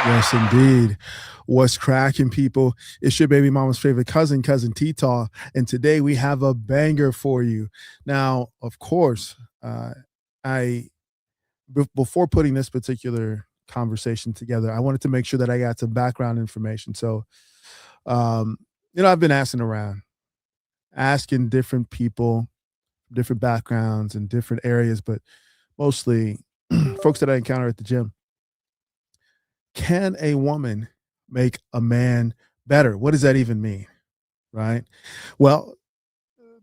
Yes, indeed. What's cracking, people? It's your baby mama's favorite cousin, Cousin T-Taw, and today we have a banger for you. Now, of course, I before putting this particular conversation together, I wanted to make sure that I got some background information. So, um, I've been asking around, asking different people, different backgrounds and different areas, but mostly folks that I encounter at the gym. Can a woman make a man better? What does that even mean? Right. Well,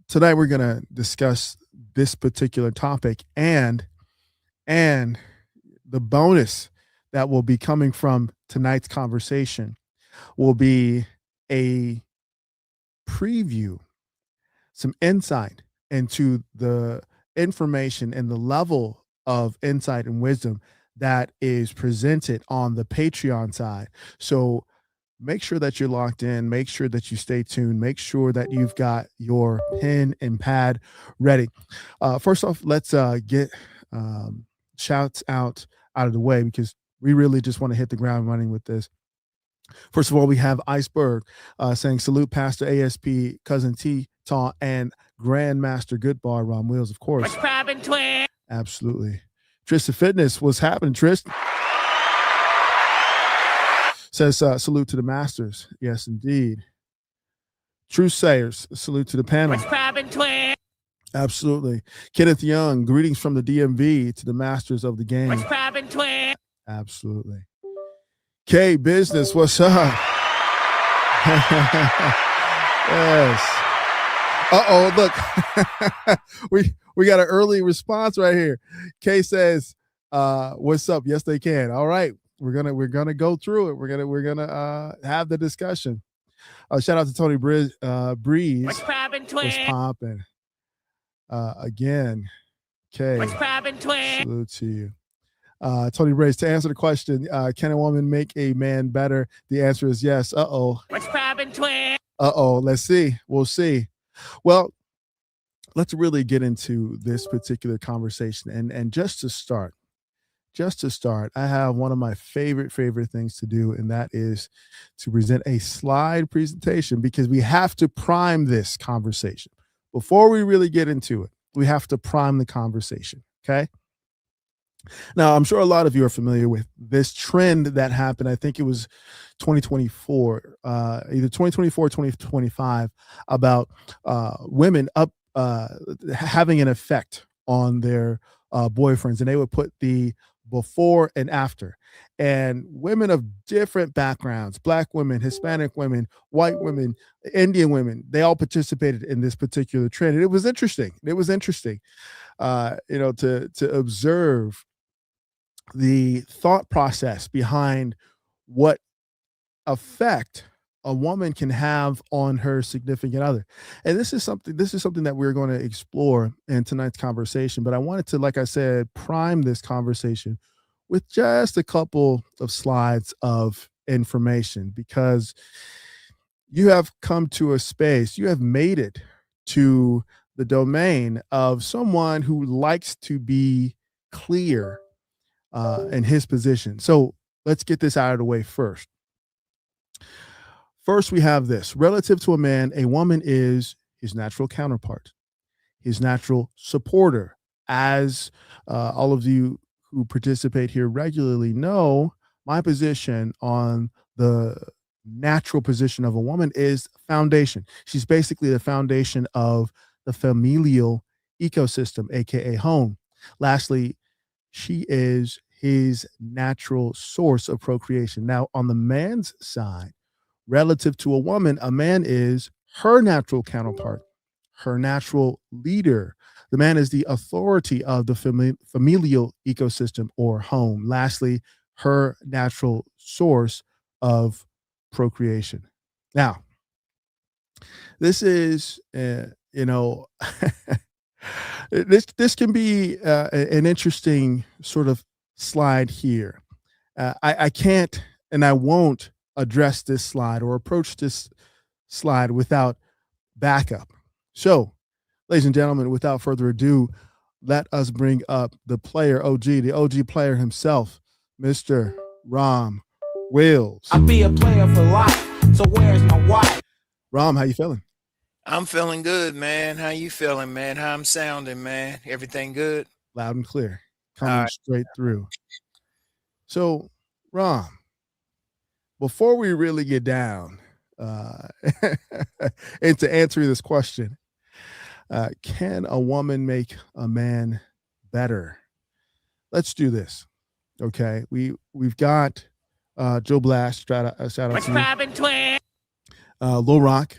tonight we're going to discuss this particular topic and the bonus that will be coming from tonight's conversation will be a preview, some insight into the information and the level of insight and wisdom that is presented on the Patreon side. So make sure that you're locked in, make sure that you stay tuned, make sure that you've got your pen and pad ready. First off, let's get shouts out of the way because we really just want to hit the ground running with this. First of all, we have Iceberg saying salute Pastor ASP, Cousin T, Taw, and Grandmaster Goodbar, Ron Wheels, of course. What's crabbing, twin? Absolutely. Tristan Fitness, what's happening, Trist? Says salute to the masters. Yes, indeed. True Sayers, salute to the panel. What's crabbing, twin? Absolutely. Kenneth Young, greetings from the DMV to the masters of the game. What's crabbing, twin? Absolutely. K Business, what's up? Yes. Uh-oh, look. we got an early response right here. K says, what's up? Yes, they can. All right. We're gonna go through it. We're gonna have the discussion. Shout out to Tony Breeze. What's crabbing, twin? What's popping? Again, K. What's crabbing, twin? Salute to you. Tony Breeze, to answer the question, can a woman make a man better? The answer is yes. Uh-oh. What's crabbing, twin? Uh-oh. Let's see. We'll see. Well, let's really get into this particular conversation. And just to start, I have one of my favorite things to do, and that is to present a slide presentation because we have to prime this conversation. Before we really get into it, we have to prime the conversation, okay? Now, I'm sure a lot of you are familiar with this trend that happened. I think it was 2024, either 2024 or 2025, about women having an effect on their boyfriends, and they would put the before and after. And women of different backgrounds, Black women, Hispanic women, white women, Indian women, they all participated in this particular trend. And it was interesting. To observe the thought process behind what effect a woman can have on her significant other. And this is something that we're going to explore in tonight's conversation. But I wanted to, like I said, prime this conversation with just a couple of slides of information, because you have come to a space, you have made it to the domain of someone who likes to be clear in his position. So let's get this out of the way first. First, we have this. Relative to a man, a woman is his natural counterpart, his natural supporter. As all of you who participate here regularly know, my position on the natural position of a woman is foundation. She's basically the foundation of the familial ecosystem, aka home. Lastly, she is his natural source of procreation. Now, on the man's side, relative to a woman, a man is her natural counterpart, her natural leader. The man is the authority of the familial ecosystem or home. Lastly, her natural source of procreation. Now, this is, this can be an interesting sort of slide here. I can't and I won't address this slide or approach this slide without backup. So, ladies and gentlemen, without further ado, let us bring up the player OG, the OG player himself, Mr. Ram Wills. I be a player for life. So where's my wife? Rom, how you feeling? I'm feeling good, man. How you feeling, man? How I'm sounding, man? Everything good? Loud and clear, All coming right. straight through. So, Rom, before we really get down uh, into answering this question, can a woman make a man better? Let's do this. Okay, we've got Joe Blast. Shout out What's to you. poppin', twin? Lil Rock.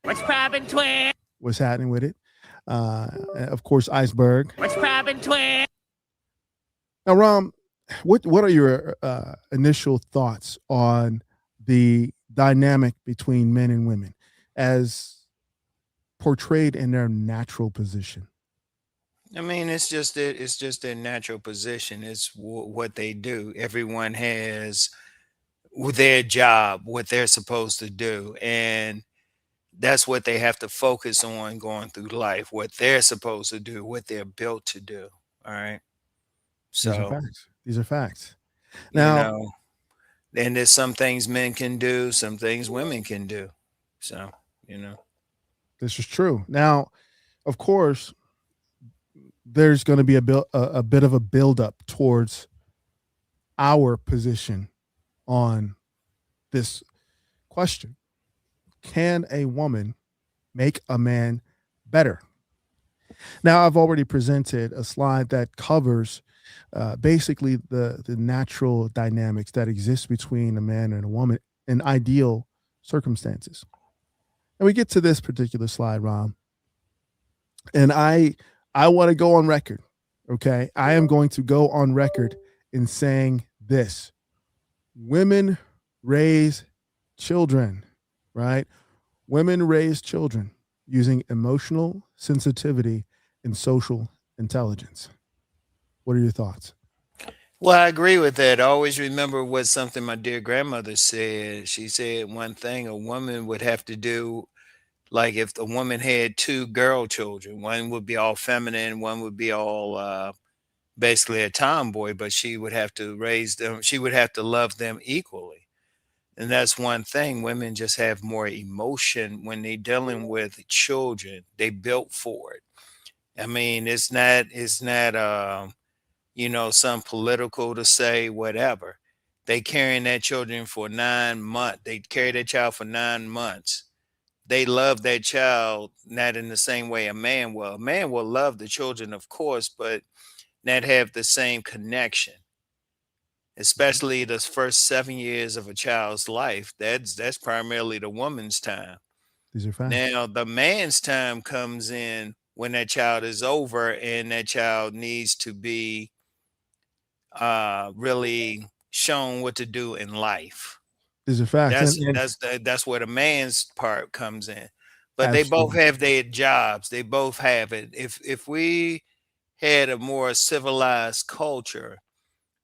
What's poppin', twin? What's happening with it? Of course, Iceberg. What's poppin', twin? Now, Rom, what are your initial thoughts on the dynamic between men and women as portrayed in their natural position? I mean, it's just their natural position. It's what they do. Everyone has their job, what they're supposed to do, and that's what they have to focus on going through life. What they're supposed to do, what they're built to do. All right. These are So facts. These are facts. you Now, know, and there's some things men can do, some things women can do. So you know. this is true. Now, of course, there's going to be a bit of a buildup towards our position on this question. Can a woman make a man better? Now, I've already presented a slide that covers basically the natural dynamics that exist between a man and a woman in ideal circumstances. And we get to this particular slide, Rom, and I want to go on record. Okay, I am going to go on record in saying this: women raise children, right? Women raise children using emotional sensitivity and social intelligence. What are your thoughts? Well, I agree with that. I always remember what something my dear grandmother said. She said one thing a woman would have to do, like if the woman had two girl children, one would be all feminine, one would be all basically a tomboy, but she would have to raise them, she would have to love them equally. And that's one thing. Women just have more emotion when they're dealing with children. They built for it. I mean, it's not some political to say whatever. They carrying that children for 9 months. They carry that child for 9 months. They love that child not in the same way a man will. A man will love the children, of course, but not have the same connection. Especially the first 7 years of a child's life. That's primarily the woman's time. These are facts. Now the man's time comes in when that child is over and that child needs to be really shown what to do in life. These are facts. And That's where the man's part comes in. But they both absolutely. have their jobs. They both have it. If we had a more civilized culture,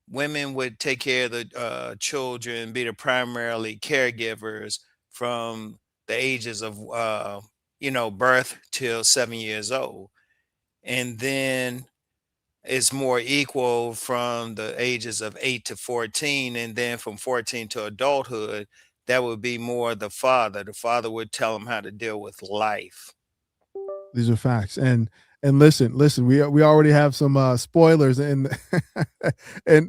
women would take care of the children, be the primarily caregivers from the ages of birth till 7 years old, and then it's more equal from the ages of 8 to 14, and then from 14 to adulthood, that would be more the father would tell them how to deal with life. These are facts. And listen. We already have some spoilers in in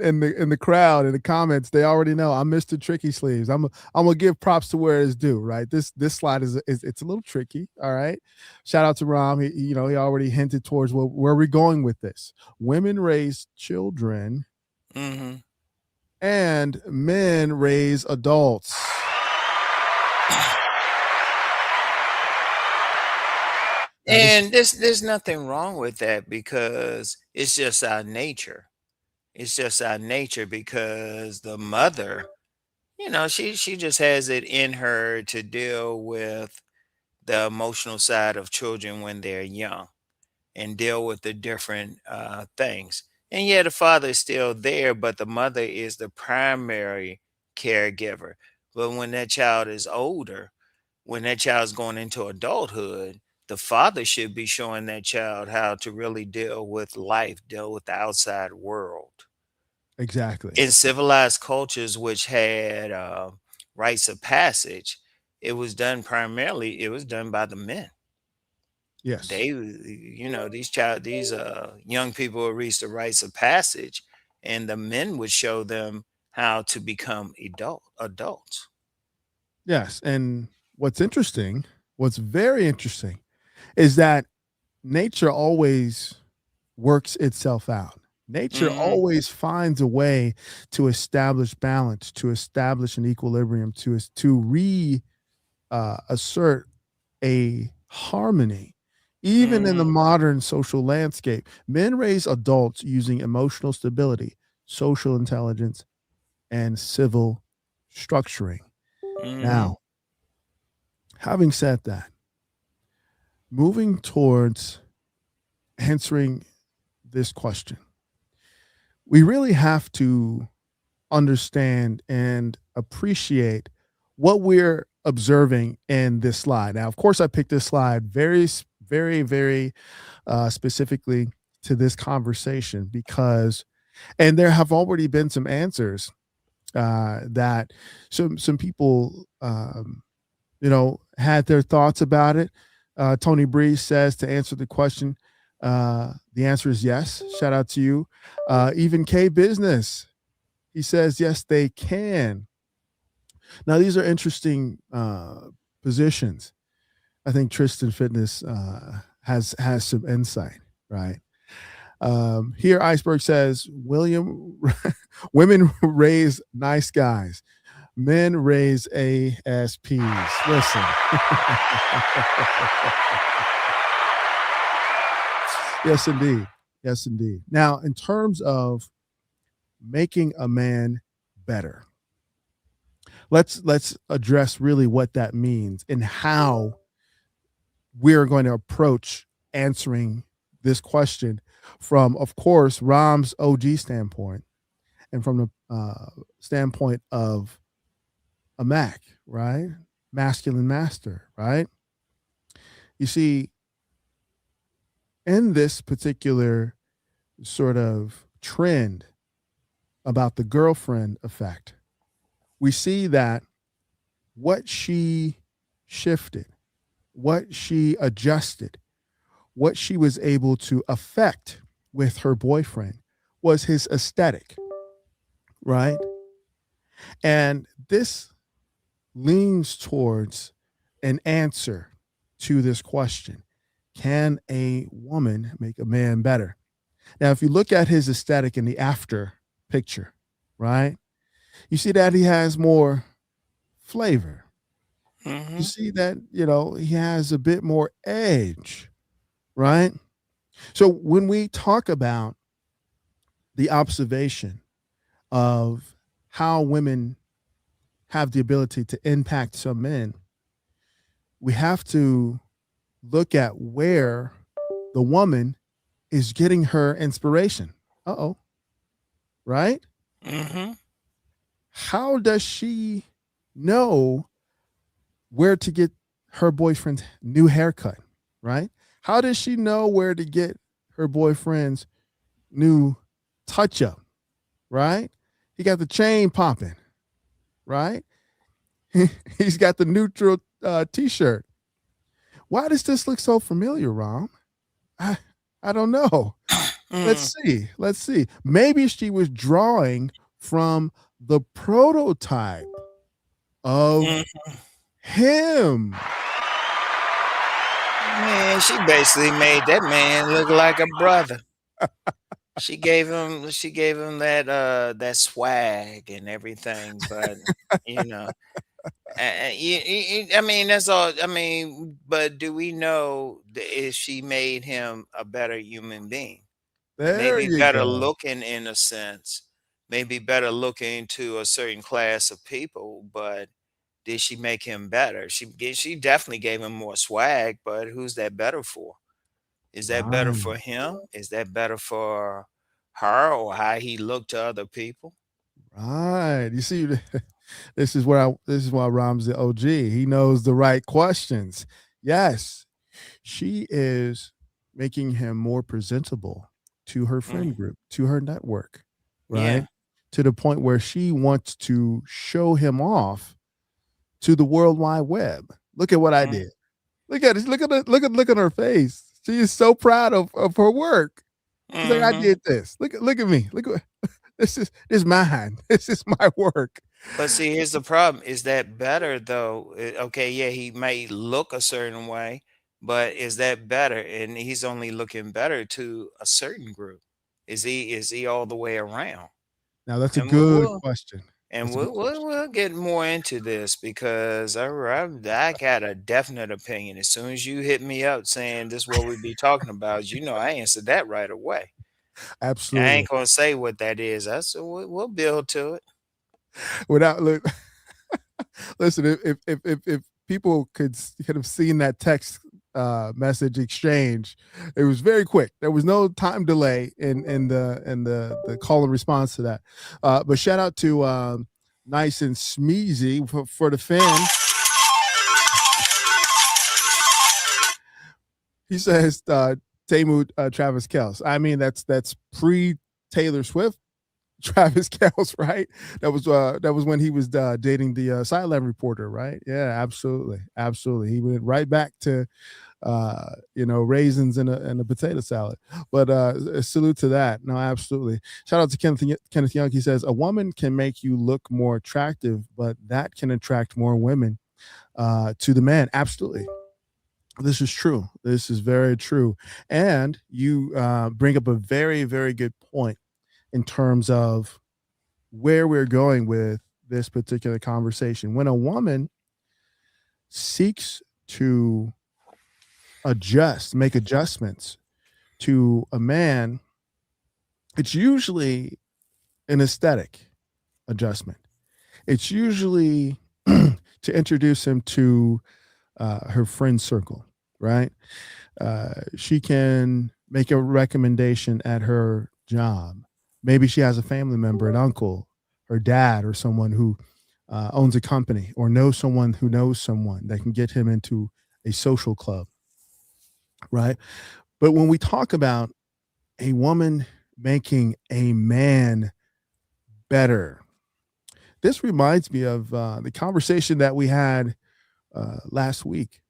the crowd in the comments. They already know I'm Mr. Tricky Sleeves. I'm gonna give props to where it's due. Right. This slide is it's a little tricky. All right. Shout out to Rom. He already hinted towards where we're going with this. Women raise children, Hmm. and men raise adults. Now, this And there's nothing wrong with that because it's just our nature. It's just our nature because the mother, she just has it in her to deal with the emotional side of children when they're young and deal with the different things. And yeah, the father is still there, but the mother is the primary caregiver. But when that child is older, when that child's going into adulthood, the father should be showing that child how to really deal with life, deal with the outside world. Exactly. In civilized cultures which had rites of passage, it was done by the men. Yes. These young people would reach the rites of passage, and the men would show them how to become adults. Yes. And what's interesting, what's very interesting, is that nature always works itself out. Nature Hmm. always finds a way to establish balance, to establish an equilibrium, to assert a harmony. Even in the Hmm. modern social landscape, men raise adults using emotional stability, social intelligence, and civil structuring. Hmm. Now, having said that, moving towards answering this question, we really have to understand and appreciate what we're observing in this slide. Now, of course, I picked this slide very specifically to this conversation because, and there have already been some answers that some people, had their thoughts about it. Tony Breeze says to answer the question, the answer is yes. Shout out to you. Even K Business, he says yes, they can. Now these are interesting positions. I think Tristan Fitness has some insight, right? Here, Iceberg says William, women raise nice guys, men raise ASPs. Listen, yes, indeed, yes, indeed. Now, in terms of making a man better, let's address really what that means and how we're going to approach answering this question from, of course, Rom's OG standpoint and from the standpoint of a Mac, right? Masculine master, right? You see, in this particular sort of trend about the girlfriend effect, we see that what she shifted, what she adjusted, what she was able to affect with her boyfriend was his aesthetic, right? And this leans towards an answer to this question. Can a woman make a man better? Now, if you look at his aesthetic in the after picture, right, you see that he has more flavor. You Hmm. see that, he has a bit more edge, right? So when we talk about the observation of how women have the ability to impact some men, we have to look at where the woman is getting her inspiration. Uh-oh, right? Hmm. How does she know where to get her boyfriend's new haircut, right? How does she know where to get her boyfriend's new touch up, right? He got the chain popping, right? He's got the neutral t-shirt. Why does this look so familiar, Rom? I, I don't know. Hmm. Let's see. Maybe she was drawing from the prototype of him. Man, she basically made that man look like a brother. She gave him that swag and everything, but you know, I mean, that's all. I mean, but do we know if she made him a better human being? There Maybe you better go. looking in a sense, maybe better looking to a certain class of people, but did she make him better? She definitely gave him more swag, but who's that better for? Is that better Right. for him? Is that better for her or how he looked to other people? Right. You see, this is why Rom's the OG. He knows the right questions. Yes, she is making him more presentable to her friend Mm, group, to her network, yeah. right? to the point where she wants to show him off to the World Wide Web. Look at what I did. Look at it. Look at her face. She is so proud of her work. She's like, I did this. Look at me. Look at this is mine. This is my work. But see, here's the problem. Is that better though? Okay, yeah, he may look a certain way, but is that better? And he's only looking better to a certain group. Is he all the way around? Now that's a And we'll, good we'll question. and That's a good question. we'll get more into this because I got a definite opinion. As soon as you hit me up saying this is what we be talking about, I answered that right away. I Absolutely. ain't gonna say what that is. I said we'll build to it. Without look, listen, if people could have seen that text message exchange, it was very quick. There was no time delay in the call and response to that. But shout out to Nice and Smeezy for the fan. He says Tamu Travis Kelce. I mean, that's pre Taylor Swift. Travis Kelce, right? That was when he was dating the sideline reporter, right? Yeah, absolutely, absolutely. He went right back to raisins and a potato salad. But a salute to that. No, absolutely. Shout out to Kenneth Young. He says a woman can make you look more attractive, but that can attract more women to the man. Absolutely. This is true. This is very true. And you bring up a very, very good point in terms of where we're going with this particular conversation. When a woman seeks to make adjustments to a man, it's usually an aesthetic adjustment. It's usually to introduce him to her friend circle, right? She can make a recommendation at her job. Maybe she has a family member, an uncle, her dad, or someone who owns a company or knows someone who knows someone that can get him into a social club, right? But when we talk about a woman making a man better, this reminds me of the conversation that we had last week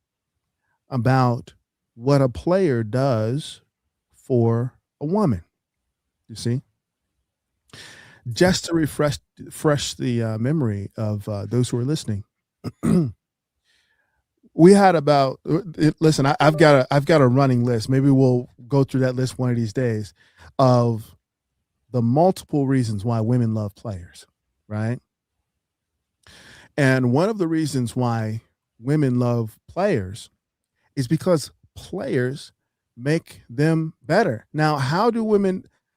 about what a player does for a woman. You see? Just to refresh the memory of those who are listening. We had about listen. I've got a running list. Maybe we'll go through that list one of these days of the multiple reasons why women love players, right? And one of the reasons why women love players is because players make them better. Now, how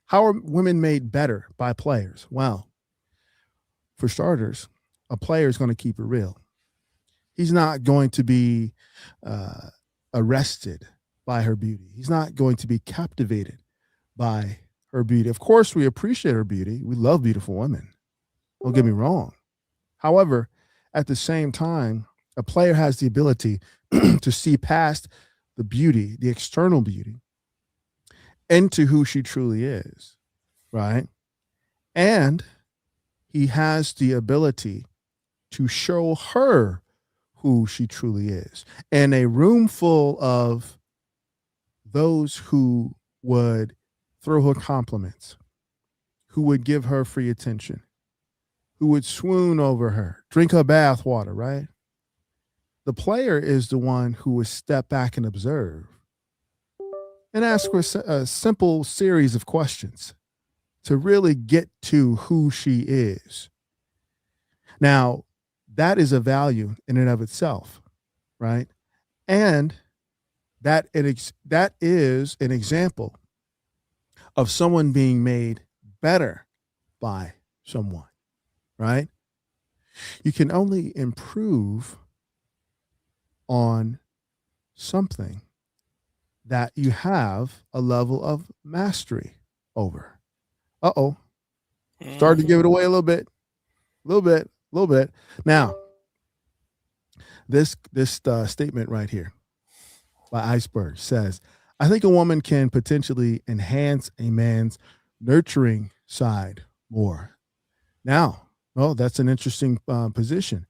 are women made better by players? Well, for starters, a player is going to keep it real. He's not going to be arrested by her beauty. He's not going to be captivated by her beauty. Of course, we appreciate her beauty. We love beautiful women. Don't get me wrong. However, at the same time, a player has the ability to see past the beauty, the external beauty, into who she truly is, right? And he has the ability to show her who she truly is. And a room full of those who would throw her compliments, who would give her free attention, who would swoon over her, drink her bath water, right? The player is the one who would step back and observe and ask her a simple series of questions to really get to who she is. Now, that is a value in and of itself, right? And that is an example of someone being made better by someone, right? You can only improve on something that you have a level of mastery over. Uh-oh. Starting to give it away a little bit. Now, this statement right here by Iceberg says, I think a woman can potentially enhance a man's nurturing side more Now, well, that's an interesting position.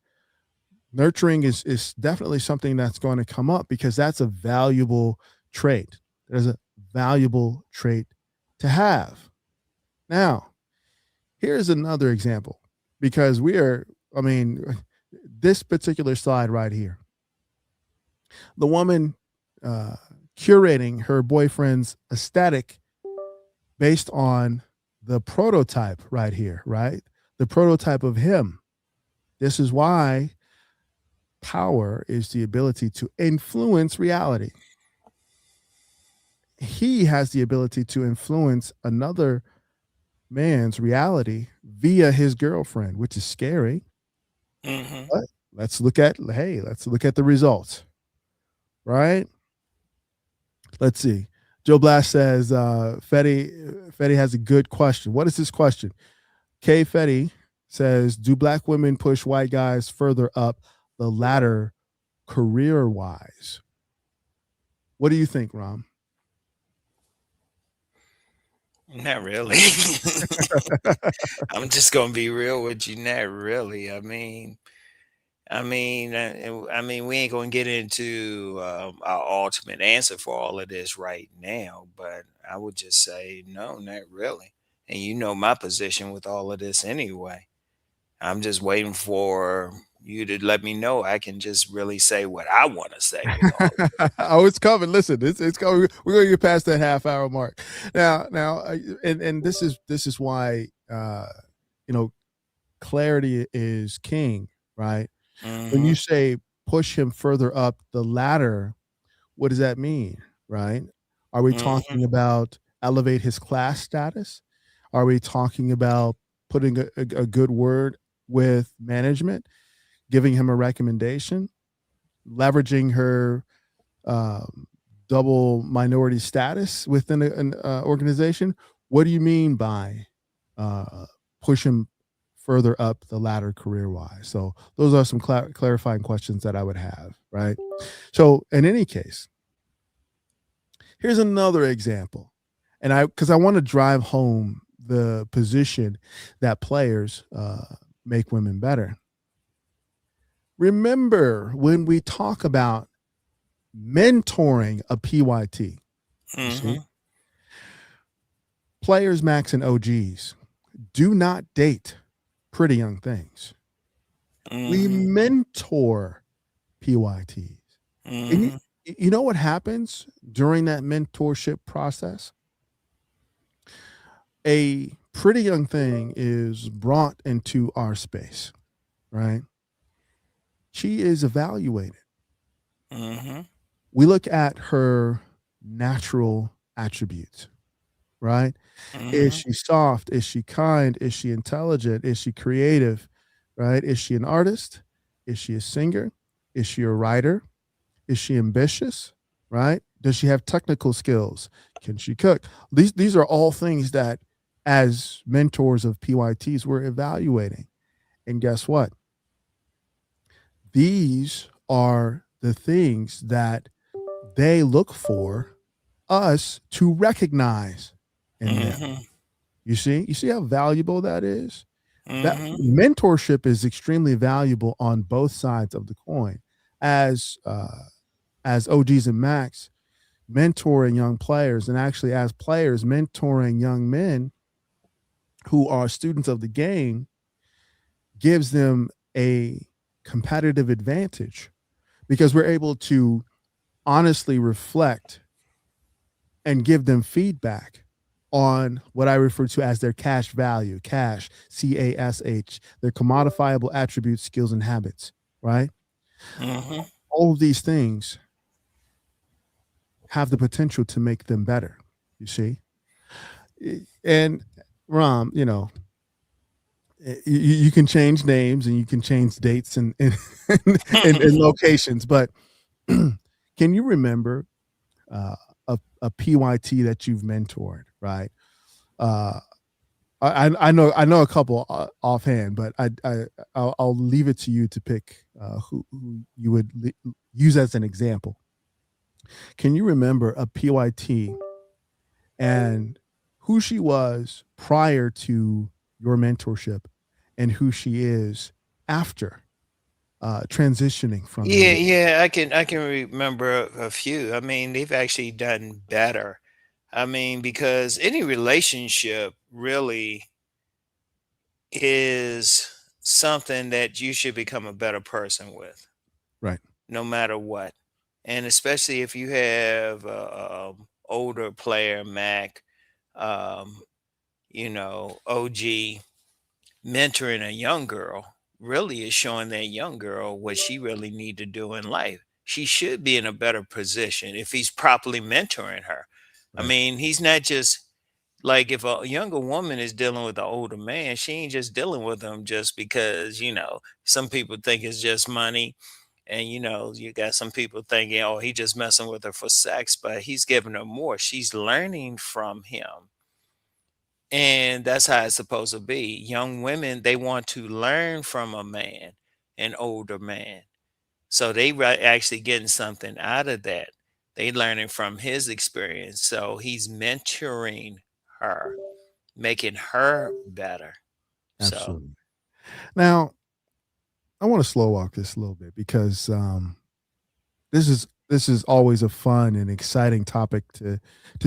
Nurturing is definitely something that's going to come up because that's a valuable trait. There's a valuable trait to have. Now, here's another example because I mean, this particular slide right here, the woman uh, curating her boyfriend's aesthetic based on the prototype right here, right? The prototype of him. This is why power is the ability to influence reality. He has the ability to influence another man's reality via his girlfriend, which is scary. Mm-hmm. But let's look at the results, right? Let's see. Joe Blast says Fetty has a good question. What is this question? K Fetty says, do black women push white guys further up the ladder career wise? What do you think, Rom? Not really. I'm just gonna be real with you. Not really. I mean, we ain't gonna get into our ultimate answer for all of this right now, but I would just say no, not really. And you know my position with all of this anyway. I'm just waiting for you to let me know. I can just really say what I want to say with all of it. Oh, it's coming. Listen, it's coming. We're going to get past that half hour mark. Now, and this is why you know clarity is king, right? When you Mm-hmm. say push him further up the ladder, what does that mean, right? Are we Mm-hmm. talking about elevate his class status? Are we talking about putting a good word with management, giving him a recommendation, leveraging her um, double minority status within an organization? What do you mean by uh, push him further up the ladder career wise? So those are some clarifying questions that I would have, right? So in any case, here's another example, and because I want to drive home the position that players make women better. Remember when we talk about mentoring a PYT, you see, Mm-hmm. players, Max, and OGs do not date pretty young things. We Mm-hmm. mentor PYTs. And Mm-hmm. you know what happens during that mentorship process? A pretty young thing is brought into our space, right? She is evaluated. Mm-hmm. We look at her natural attributes, right? Is Mm-hmm. she soft? Is she kind? Is she intelligent? Is she creative? Right? Is she an artist? Is she a singer? Is she a writer? Is she ambitious? Right? Does she have technical skills? Can she cook? These are all things that as mentors of PYTs we're evaluating. And guess what? These are the things that they look for us to recognize in them. Mm-hmm. You see how valuable that is? That Mm-hmm. mentorship is extremely valuable on both sides of the coin. As as OGs and Max mentoring young players, and actually as players mentoring young men who are students of the game, gives them a competitive advantage because we're able to honestly reflect and give them feedback on what I refer to as their cash value, cash, CASH, their commodifiable attributes, skills, and habits, right? Mm-hmm. All of these things have the potential to make them better, you see? And Rom, you can change names and you can change dates and locations, but can you remember uh, a PYT that you've mentored, right? Uh, I know a couple offhand, but I'll leave it to you to pick who you would use as an example. Can you remember a PYT and who she was prior to your mentorship, and who she is after transitioning from Yeah, music. yeah, I can remember a few. I mean, they've actually done better. I mean, because any relationship really is something that you should become a better person with, Right. no matter what. And especially if you have older player Mac, um, OG mentoring a young girl really is showing that young girl what she really need to do in life. She should be in a better position if he's properly mentoring her. I Right. mean, he's not just like if a younger woman is dealing with an older man, she ain't just dealing with him just because, some people think it's just money. And you got some people thinking, oh, he just messing with her for sex, but he's giving her more. She's learning from him. And that's how it's supposed to be. Young women, they want to learn from a man, an older man. So they actually getting something out of that. They learning from his experience. So he's mentoring her, making her better. So, Absolutely. Now, I want to slow walk this a little bit because this is always a fun and exciting topic to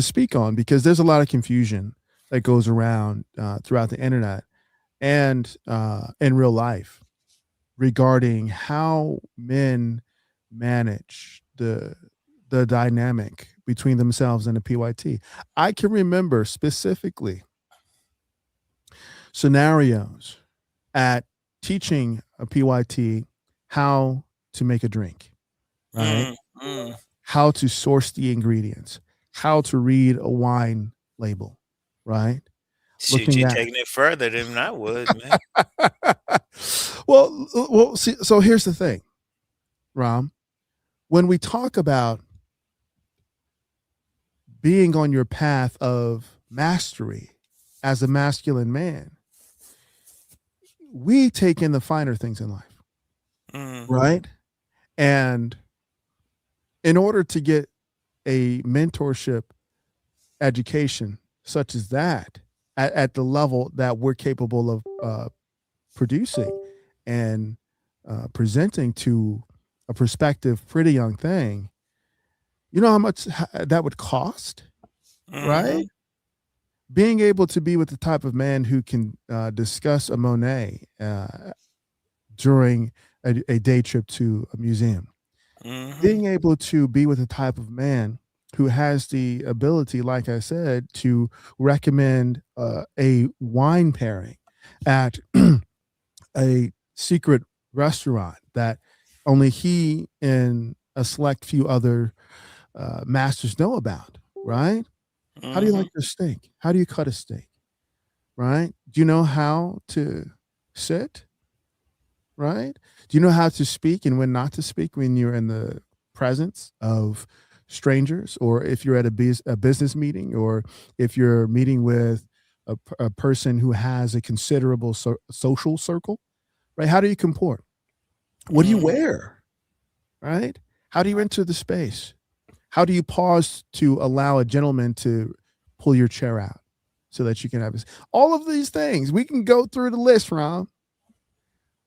speak on because there's a lot of confusion that goes around throughout the internet and in real life regarding how men manage the dynamic between themselves and the PYT. I can remember specifically scenarios at teaching a PYT how to make a drink, right? mm, mm. How to source the ingredients, how to read a wine label, right? Shoot, Looking you at taking it further than I would, man. well, see, so here's the thing, Ram. When we talk about being on your path of mastery as a masculine man, we take in the finer things in life, Mm, right? And in order to get a mentorship education such as that at the level that we're capable of producing and presenting to a prospective pretty young thing, you know how much that would cost, right? hmm. Being able to be with the type of man who can discuss a Monet during a day trip to a museum, Hmm. being able to be with the type of man who has the ability, like I said, to recommend a wine pairing at a secret restaurant that only he and a select few other masters know about, right? How do you Hmm. like your steak? How do you cut a steak, right? Do you know how to sit, right? Do you know how to speak and when not to speak when you're in the presence of strangers, or if you're at a business meeting, or if you're meeting with a person who has a considerable social circle, right? How do you comport? What do you Hmm. wear, right? How do you enter the space? How do you pause to allow a gentleman to pull your chair out so that you can have all of these things? We can go through the list, Ron.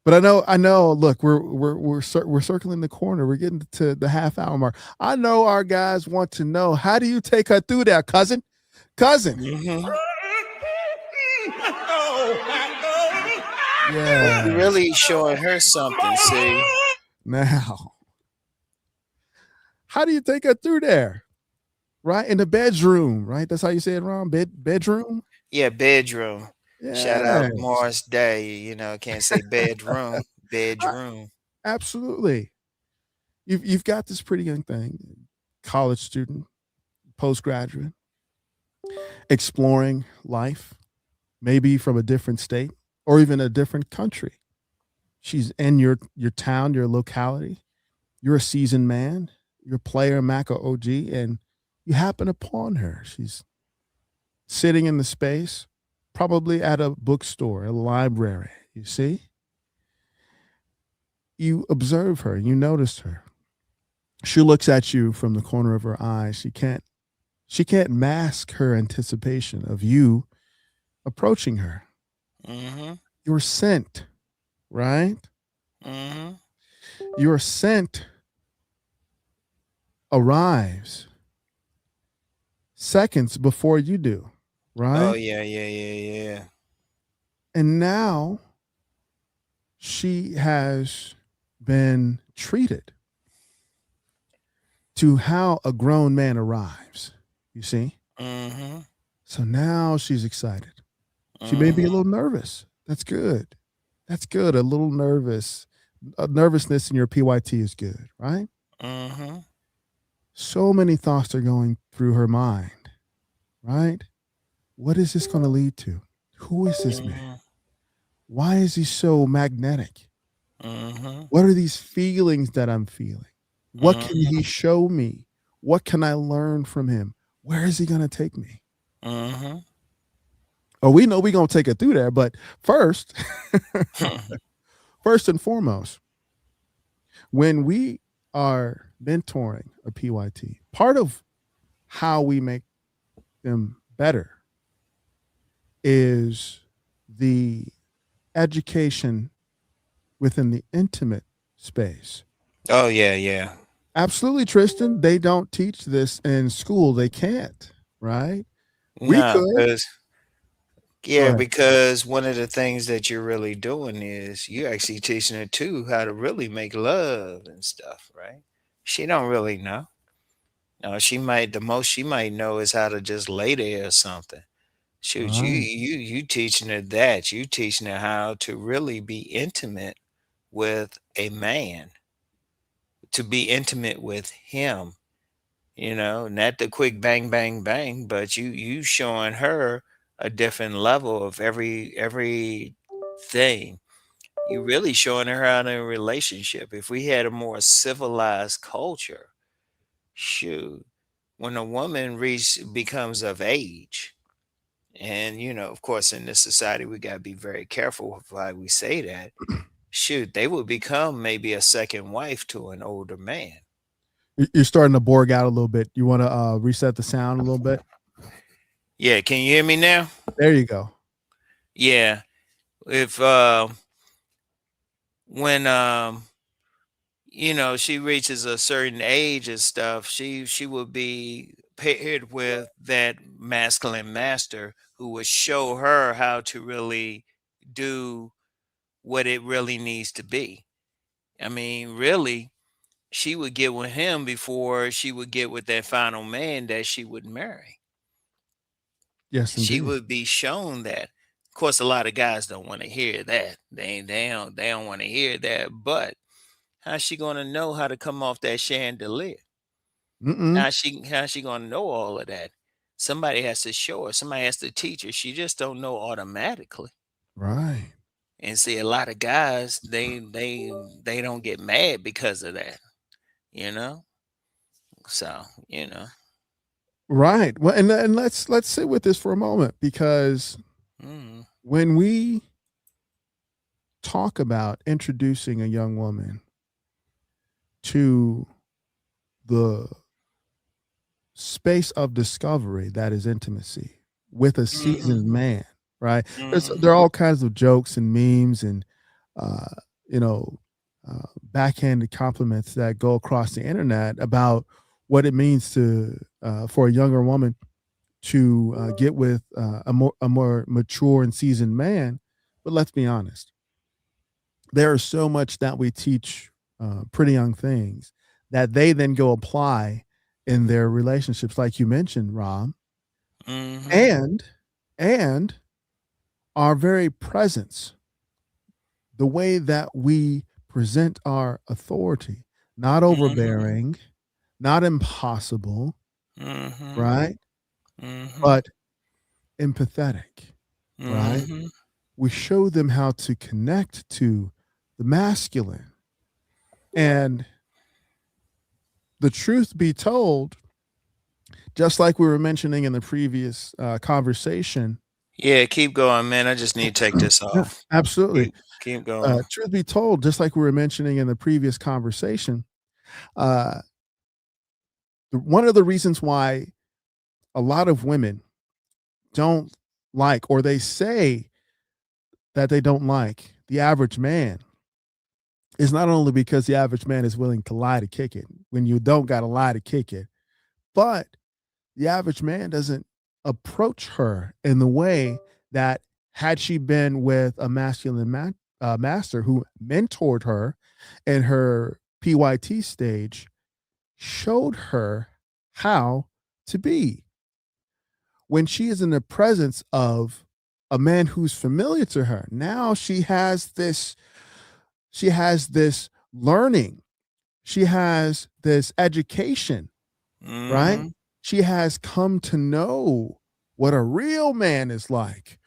But I know. Look, we're circling the corner. We're getting to the half hour mark. I know our guys want to know, how do you take her through that, cousin? Cousin. Hmm. Well, you Yeah. really showing her something, see? Now, how do you take her through there? Right in the bedroom, right? That's how you say it, Ron. Bedroom. Yeah, bedroom. Shout out Yes. Morris Day. Can't say bedroom, I- bedroom. Absolutely. You've got this pretty young thing, college student, postgraduate, exploring life, maybe from a different state or even a different country. She's in your town, your locality. You're a seasoned man, you're a player, Mac or OG, and you happen upon her. She's sitting in the space, probably at a bookstore, a library. You see, you observe her, you notice her. She looks at you from the corner of her eye. She can't mask her anticipation of you approaching her. Hmm. your scent, right? Mhm. Your scent arrives seconds before you do, Oh, right? yeah, yeah, yeah, yeah. And now she has been treated to how a grown man arrives, you see? Mhm. So now she's excited. She may be a Mhm. little nervous. That's good. That's good. A little nervous. Nervousness in your PYT is good, right? Mhm. So many thoughts are going through her mind, right? What is this going to lead to? Who is this man? Mhm. Why is he so magnetic? Mhm. What are these feelings that I'm feeling? What can Mhm. he show me? What can I learn from him? Where is he going to take me? Mhm. Oh, we know we're going to take it through there, but first, first and foremost, when we are mentoring a PYT, part of how we make them better is the education within the intimate space. Oh, yeah, yeah. Absolutely, Tristan. They don't teach this in school. They can't, right? We No, could. because Go yeah, ahead. because one of the things that you're really doing is you actually teaching her too how to really make love and stuff, right? She don't really know. No, she might the most she might know is how to just lay there or something. Shoot, Right. you teaching her that. You teaching her how to really be intimate with a man, to be intimate with him, not the quick bang bang bang, but you showing her a different level of everything. You really showing her how in a relationship. If we had a more civilized culture, shoot, when a woman becomes of age, and of course in this society we gotta be very careful with why we say that. Shoot, they would become maybe a second wife to an older man. You're starting to borg out a little bit. You want to reset the sound a little bit? Yeah, can you hear me now? There you go. Yeah. If when she reaches a certain age and stuff, she would be paired with that masculine master who would show her how to really do what it really needs to be. I mean, really, she would get with him before she would get with that final man that she would marry. Yes, She indeed. would be shown that. Of course, a lot of guys don't want to hear that. They don't want to hear that. But how's she gonna know how to come off that chandelier? Mm-mm. How's she gonna know all of that? Somebody has to show her. Somebody has to teach her. She just don't know automatically. Right. And see, a lot of guys they don't get mad because of that. You know. So Right. Well, and let's sit with this for a moment because Mm, when we talk about introducing a young woman to the space of discovery that is intimacy with a mhm, seasoned man, right? There are mhm, all kinds of jokes and memes and uh, you know backhanded compliments that go across the internet about what it means to for a younger woman to get with a more mature and seasoned man. But let's be honest, there is so much that we teach pretty young things that they then go apply in their relationships, like you mentioned, Rob, mhm, and and our very presence, the way that we present our authority, not mhm, overbearing, not impossible, mhm, right? mhm, But empathetic, right? mhm. We show them how to connect to the masculine. And the truth be told, just like we were mentioning in the previous conversation, Yeah, keep going, man. I just need to take this yeah, off. absolutely. Keep going. Truth be told, just like we were mentioning in the previous conversation, uh, one of the reasons why a lot of women don't like, or they say that they don't like the average man is not only because the average man is willing to lie to kick it when you don't got to lie to kick it, but the average man doesn't approach her in the way that had she been with a masculine master who mentored her in her PYT stage, showed her how to be. When she is in the presence of a man who's familiar to her, now she has this learning, she has this education, right? Mm-hmm. She has come to know what a real man is like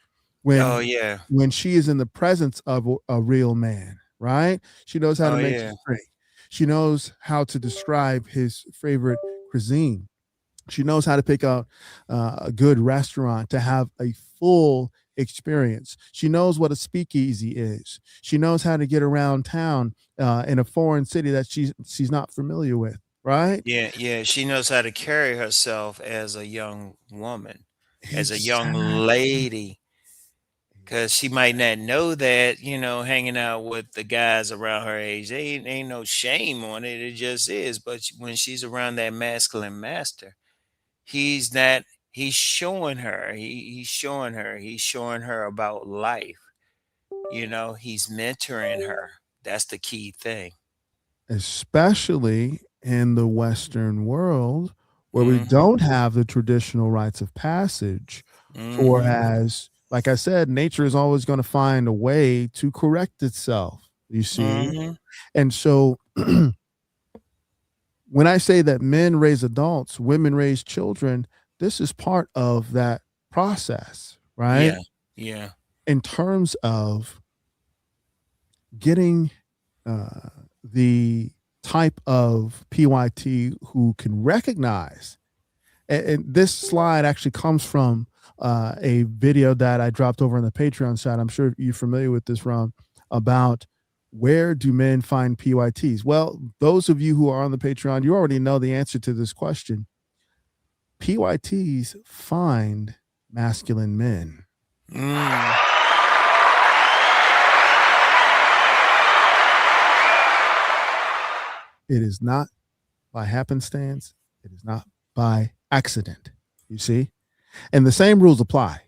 Oh when yeah. she is in the presence of a real man, right? She knows how to Oh make yeah. his drink. She knows how to describe his favorite cuisine. She knows how to pick out a good restaurant to have a full experience. She knows what a speakeasy is. She knows how to get around town in a foreign city that she's not familiar with, right? Yeah, yeah. She knows how to carry herself as a young woman, as a young Exactly. lady. Cause she might not know that, hanging out with the guys around her age, ain't no shame on it. It just is. But when she's around that masculine master, he's not. He's showing her. He's showing her about life. He's mentoring her. That's the key thing. Especially in the Western world where we Mm-hmm. don't have the traditional rites of passage. Mm-hmm. Whereas, like I said, nature is always going to find a way to correct itself, you see? Mm-hmm. And so when I say that men raise adults, women raise children, this is part of that process, right? Yeah. Yeah. In terms of getting uh, the type of PYT who can recognize. And this slide actually comes from a video that I dropped over on the Patreon side. I'm sure you're familiar with this, Ron, about where do men find PYTs? Well, those of you who are on the Patreon, you already know the answer to this question. PYTs find masculine men. Mm. It is not by happenstance. It is not by accident. You see? And the same rules apply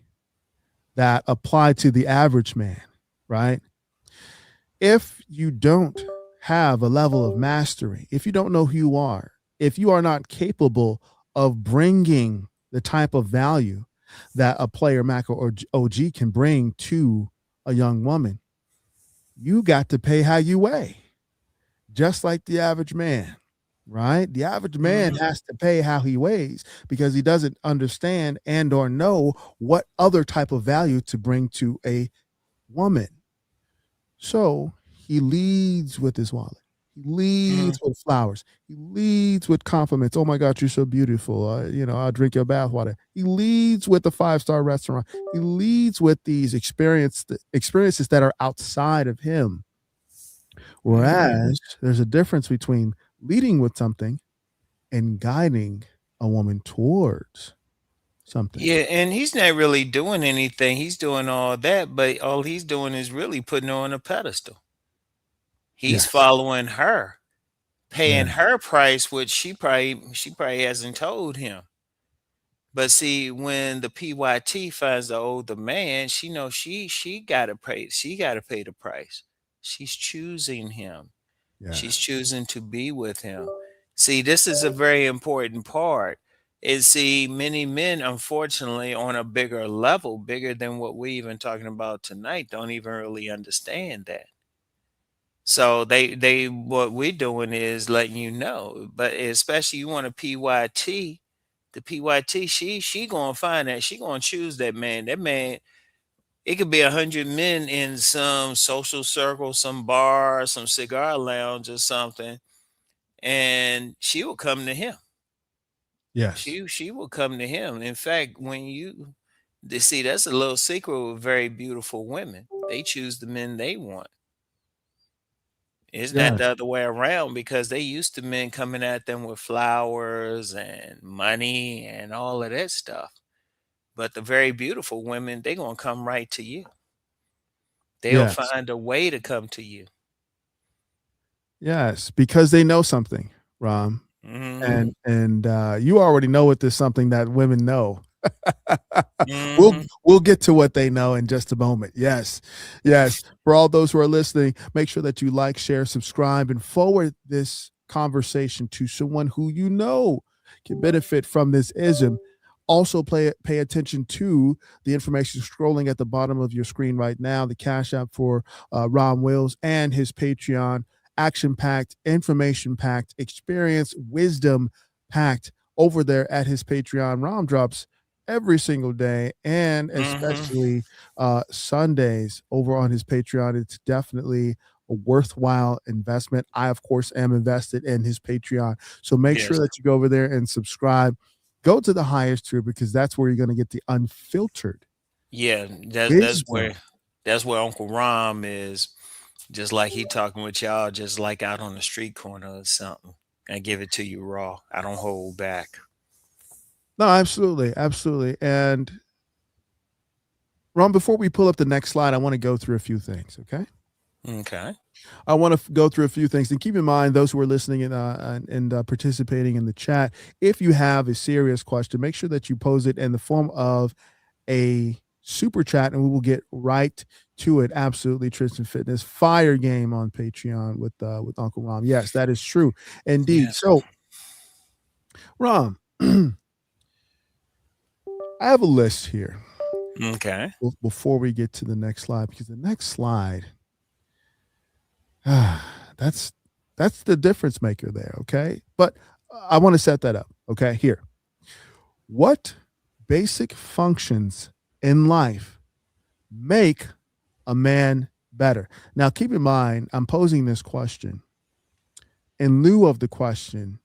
to the average man, right? If you don't have a level of mastery, if you don't know who you are, if you are not capable of bringing the type of value that a player macro or OG can bring to a young woman, you got to pay how you weigh, just like the average man, right? The average man Mhm. has to pay how he weighs because he doesn't understand and or know what other type of value to bring to a woman. So he leads with his wallet. He Mhm. leads with flowers. He leads with compliments. Oh my God, you're so beautiful. I'll drink your bath water. He leads with the 5-star restaurant. He leads with these experiences that are outside of him. Mhm. Whereas there's a difference between leading with something and guiding a woman towards something. Yeah, and he's not really doing anything. He's doing all that, but all he's doing is really putting her on a pedestal. He's Yes. following her, Yeah. paying her price, which she probably hasn't told him. But see, when the PYT finds the older man, she knows she gotta pay the price. She's choosing him. She's Yes. choosing to be with him. See, this is a very important part. Is see, many men, unfortunately, on a bigger level, bigger than what we even talking about tonight, don't even really understand that. So they what we're doing is letting you know. But especially you want a PYT, the PYT, she gonna find that. She gonna choose that man. That man, it could be 100 men in some social circle, some bar, some cigar lounge or something, and she will come to him. Yes. She will come to him. In fact, when you see, that's a little secret with very beautiful women. They choose the men they want. It's not Yes. the other way around because they used to men coming at them with flowers and money and all of that stuff. But the very beautiful women, they gonna come right to you. They'll Yes. find a way to come to you. Yes, because they know something, Rom, Mhm. and you already know what this something that women know. we'll Mhm. we'll get to what they know in just a moment. Yes, yes. For all those who are listening, make sure that you like, share, subscribe, and forward this conversation to someone who you know can benefit from this ism. Also, pay attention to the information scrolling at the bottom of your screen right now. The Cash App for Ron Wills and his Patreon. Action packed, information packed, experience, wisdom packed over there at his Patreon. Rom drops every single day, and Mhm. especially Sundays over on his Patreon. It's definitely a worthwhile investment. I, of course, am invested in his Patreon. So make sure Yes. that you go over there and subscribe. Go to the highest tier because that's where you're going to get the unfiltered Yeah, that's wisdom. where Uncle Rom is, just like he talking with y'all, just like out on the street corner or something. I give it to you raw. I don't hold back. No, absolutely. Absolutely. And Ron, before we pull up the next slide, I want to go through a few things. Okay. Okay. I want to go through a few things, and keep in mind those who are listening and participating in the chat. If you have a serious question, make sure that you pose it in the form of a super chat, and we will get right to it. Absolutely, Tristan Fitness fire game on Patreon with Uncle Rom. Yes, that is true, indeed. Yes. So, Rom, I have a list here Okay. before we get to the next slide, because the next slide, that's that's the difference maker there. Okay, but I want to set that up. Okay, here, what basic functions in life make a man better? Now, keep in mind, I'm posing this question in lieu of the question,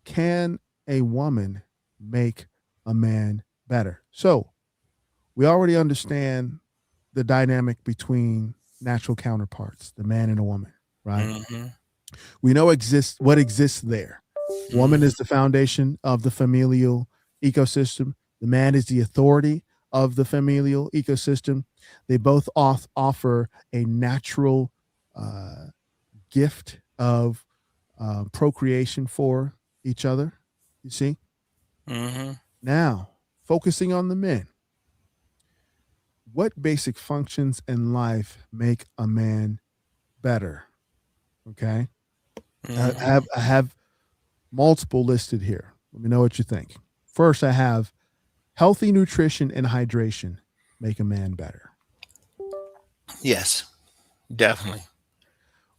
can a woman make a man better? So we already understand the dynamic between natural counterparts, the man and a woman, right? Mhm. We know what exists there. Woman Mhm. is the foundation of the familial ecosystem. The man is the authority of the familial ecosystem. They both offer a natural uh, gift of procreation for each other. You see? Mhm. Now, focusing on the men, what basic functions in life make a man better? Okay. Mhm. I have multiple listed here. Let me know what you think. First, I have healthy nutrition and hydration make a man better. Yes. Definitely.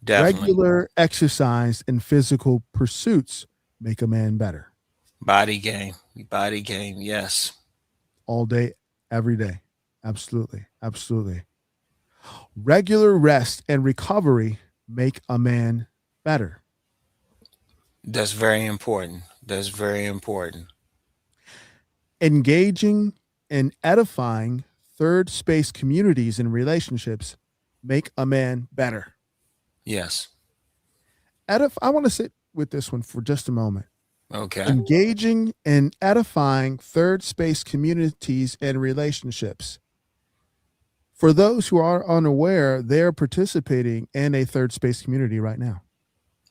Definitely. Regular exercise and physical pursuits make a man better Body game. Body game. Yes. all day, every day. Absolutely. Absolutely. Regular rest and recovery make a man better. That's very important. That's very important. Engaging and edifying third space communities and relationships make a man better. Yes. I want to sit with this one for just a moment. Okay. Engaging and edifying third space communities and relationships. For those who are unaware, they're participating in a third space community right now.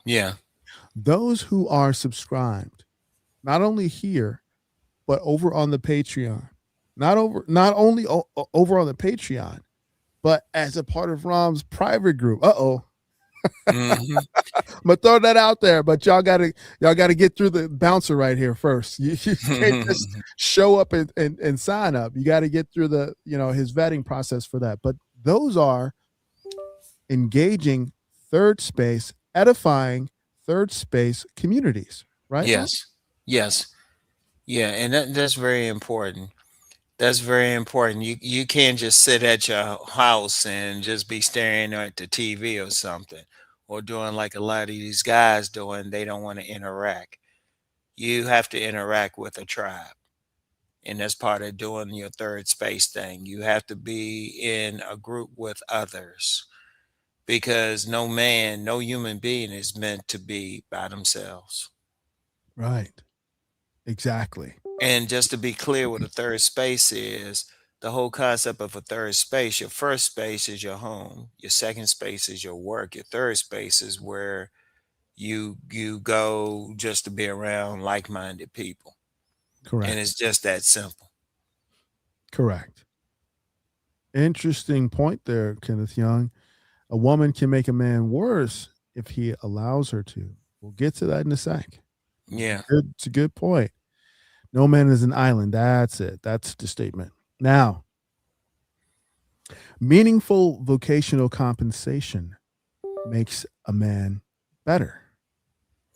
Yeah. Those who are subscribed, not only here, but over on the Patreon, not only over on the Patreon, but as a part of Rom's private group. Uh-oh. Mhm. I'm gonna throw that out there, but y'all gotta get through the bouncer right here first. You can't just show up and sign up. You got to get through his vetting process for that. But those are engaging third space, edifying third space communities, right, Ron? Yes. Yes. Yeah, and that's very important. That's very important. You can't just sit at your house and just be staring at the TV or something, or doing like a lot of these guys doing. They don't want to interact. You have to interact with a tribe, and that's part of doing your third space thing. You have to be in a group with others because no man, no human being is meant to be by themselves. Right. Exactly. And just to be clear, what a third space is, the whole concept of a third space. Your first space is your home. Your second space is your work. Your third space is where you go just to be around like-minded people. And Correct. it's just that simple. Correct. Interesting point there, Kenneth Young. A woman can make a man worse if he allows her to. We'll get to that in a sec. Yeah. It's a good point. No man is an island. That's it. That's the statement. Now, meaningful vocational compensation makes a man better.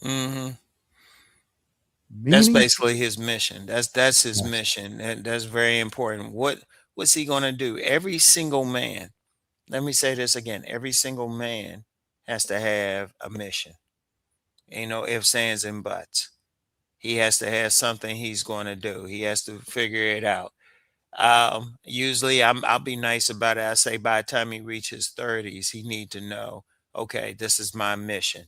Hmm. That's Meaning, basically his mission. That's his yes, mission. And that's very important. What's he going to do? Every single man, let me say this again, every single man has to have a mission. Ain't no ifs, ands, and buts. He has to have something he's going to do. He has to figure it out. Usually I'll be nice about it. I say by the time he reaches 30s, he need to know, okay, this is my mission.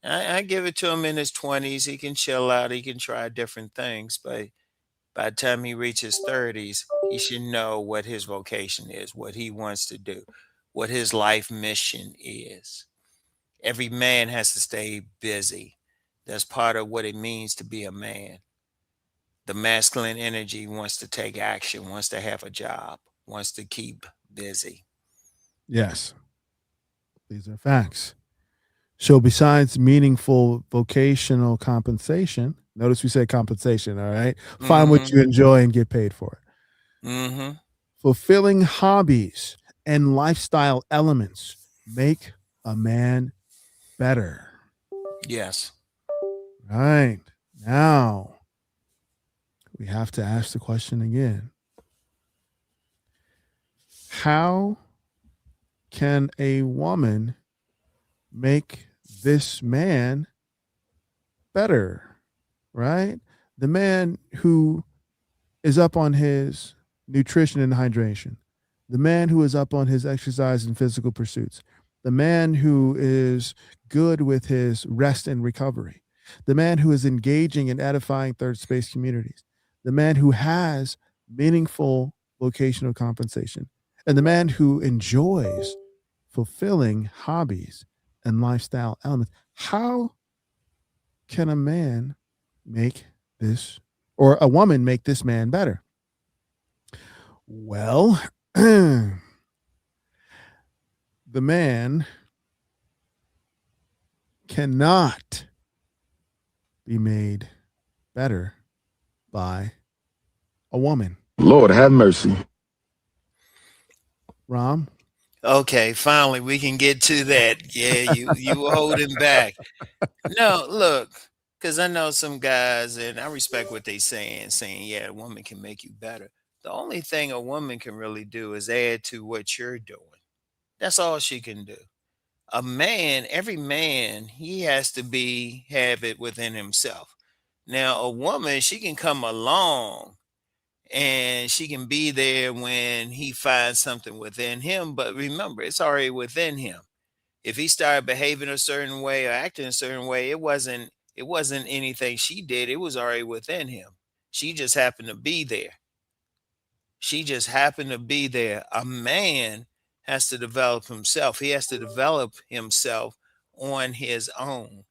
I give it to him in his 20s. He can chill out. He can try different things. But by the time he reaches 30s, he should know what his vocation is, what he wants to do, what his life mission is. Every man has to stay busy. That's part of what it means to be a man. The masculine energy wants to take action, wants to have a job, wants to keep busy. yes, these are facts. So, besides meaningful vocational compensation, notice we said compensation, all right? Find what Mm-hmm. you enjoy and get paid for it. Mm-hmm. Fulfilling hobbies and lifestyle elements make a man better. Yes. Right. Now, we have to ask the question again. How can a woman make this man better? Right? The man who is up on his nutrition and hydration, the man who is up on his exercise and physical pursuits, the man who is good with his rest and recovery, the man who is engaging in edifying third space communities, the man who has meaningful vocational compensation, and the man who enjoys fulfilling hobbies and lifestyle elements. How can a man make this, or a woman make this man better? Well, the man cannot be made better by a woman. Lord have mercy. Rom? Okay, finally we can get to that. Yeah, you were holding back. No, look, because I know some guys and I respect what they saying, yeah, a woman can make you better. The only thing a woman can really do is add to what you're doing. That's all she can do. A man, every man, he has to have it within himself. Now, a woman, she can come along and she can be there when he finds something within him, but remember, it's already within him. If he started behaving a certain way or acting a certain way, it wasn't anything she did. It was already within him. She just happened to be there. She just happened to be there. A man has to develop himself. He has to develop himself on his own.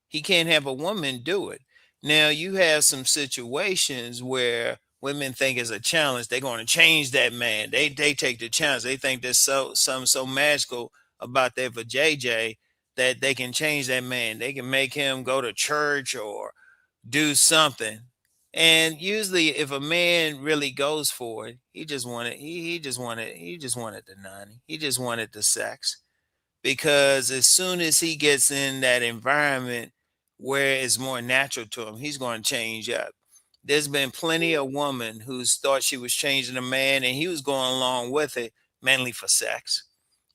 He can't have a woman do it. Now, you have some situations where women think it's a challenge. They're going to change that man. They take the challenge. They think there's something so magical about that for JJ that they can change that man. They can make him go to church or do something. And usually if a man really goes for it, he just wanted the nanny. He just wanted the sex. Because as soon as he gets in that environment where it's more natural to him, he's going to change up. There's been plenty of women who thought she was changing a man and he was going along with it mainly for sex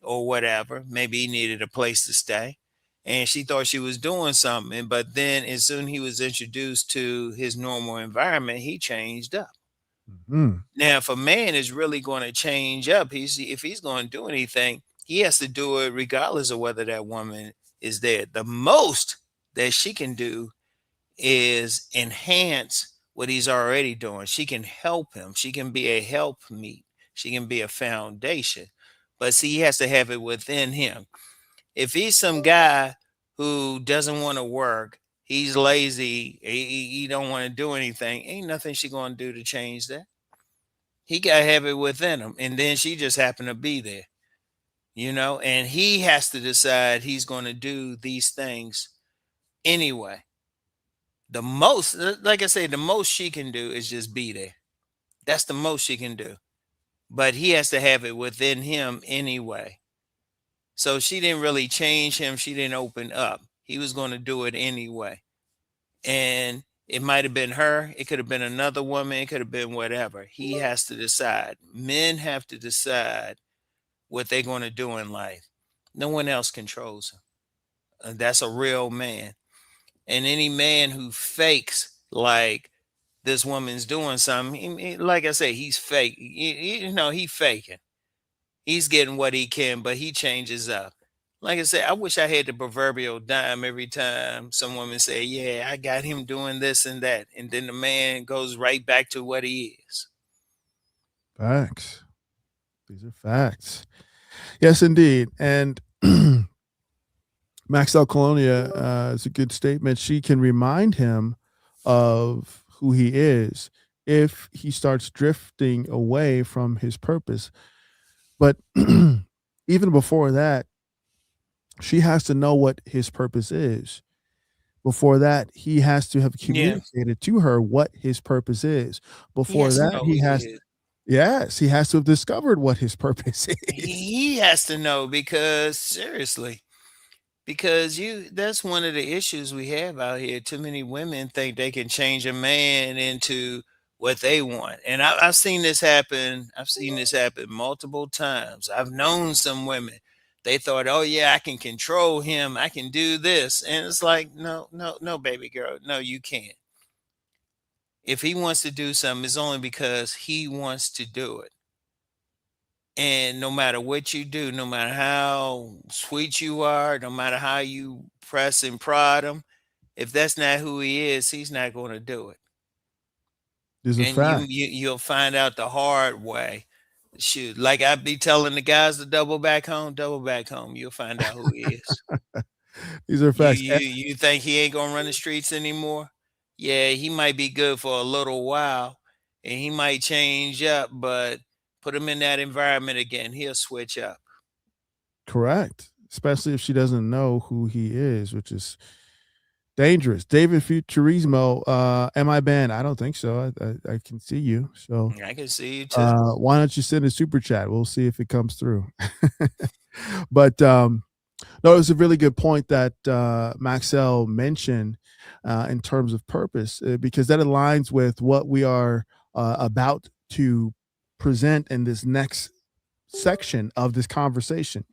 or whatever. Maybe he needed a place to stay and she thought she was doing something. But then as soon he was introduced to his normal environment, he changed up. Mhm. Now, if a man is really going to change up, if he's going to do anything, he has to do it regardless of whether that woman is there. The most that she can do is enhance what he's already doing. She can help him. She can be a help meet. She can be a foundation. But see, he has to have it within him. If he's some guy who doesn't want to work, he's lazy, he don't want to do anything, ain't nothing she gonna do to change that. He gotta have it within him. And then she just happened to be there, and he has to decide he's gonna do these things anyway. The most, like I say, the most she can do is just be there. That's the most she can do. But he has to have it within him anyway. So she didn't really change him. She didn't open up. He was going to do it anyway. And it might have been her. It could have been another woman. It could have been whatever. He has to decide. Men have to decide what they're going to do in life. No one else controls them. That's a real man. And any man who fakes like this woman's doing something, like I say, he's fake. He faking. He's getting what he can, but he changes up. Like I said, I wish I had the proverbial dime every time some woman say, "Yeah, I got him doing this and that," and then the man goes right back to what he is. Facts. These are facts. Yes, indeed. And Maxwell Colonia is a good statement. She can remind him of who he is if he starts drifting away from his purpose. But even before that, she has to know what his purpose is. Before that, he has to have Yeah, communicated to her what his purpose is. he Before has to that, know who he he has is. yes, he has to have discovered what his purpose is. He has to know because seriously, because that's one of the issues we have out here. Too many women think they can change a man into what they want. And I've seen this happen. I've seen this happen multiple times. I've known some women. They thought, oh yeah, I can control him. I can do this. And it's like, no, no, no, baby girl. No, you can't. If he wants to do something, it's only because he wants to do it. And no matter what you do, no matter how sweet you are, no matter how you press and prod him, if that's not who he is, he's not going to do it. These are And facts. you'll find out the hard way. Shoot, like I be telling the guys to double back home, double back home. You'll find out who he is. These are You facts. you you think he ain't gonna run the streets anymore? Yeah, he might be good for a little while, and he might change up, but put him in that environment again, he'll switch up. Correct. Especially if she doesn't know who he is, which is dangerous. David Futurismo, am I banned? I don't think so. I can see you. So I can see you too. why don't you send a super chat? We'll see if it comes through. But no, it was a really good point that Maxell mentioned in terms of purpose, because that aligns with what we are about to present in this next section of this conversation.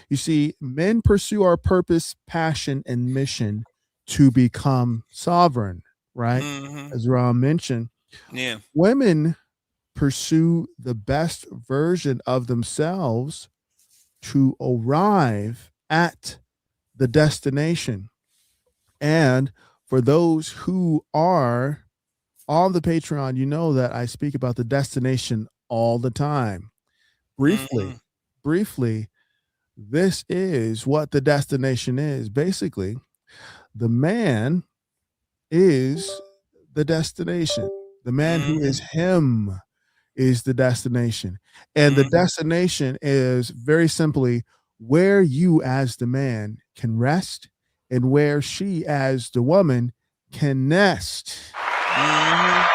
You see, men pursue our purpose, passion, and mission to become sovereign, right? Mhm. As Ron mentioned, Yeah. women pursue the best version of themselves to arrive at the destination. And for those who are on the Patreon, you know that I speak about the destination all the time. Mhm. Briefly, this is what the destination is. Basically, the man is the destination. The man who is Mhm. him is the destination. And the Mhm. destination is very simply where you, as the man, can rest and where she, as the woman, can nest. Mhm.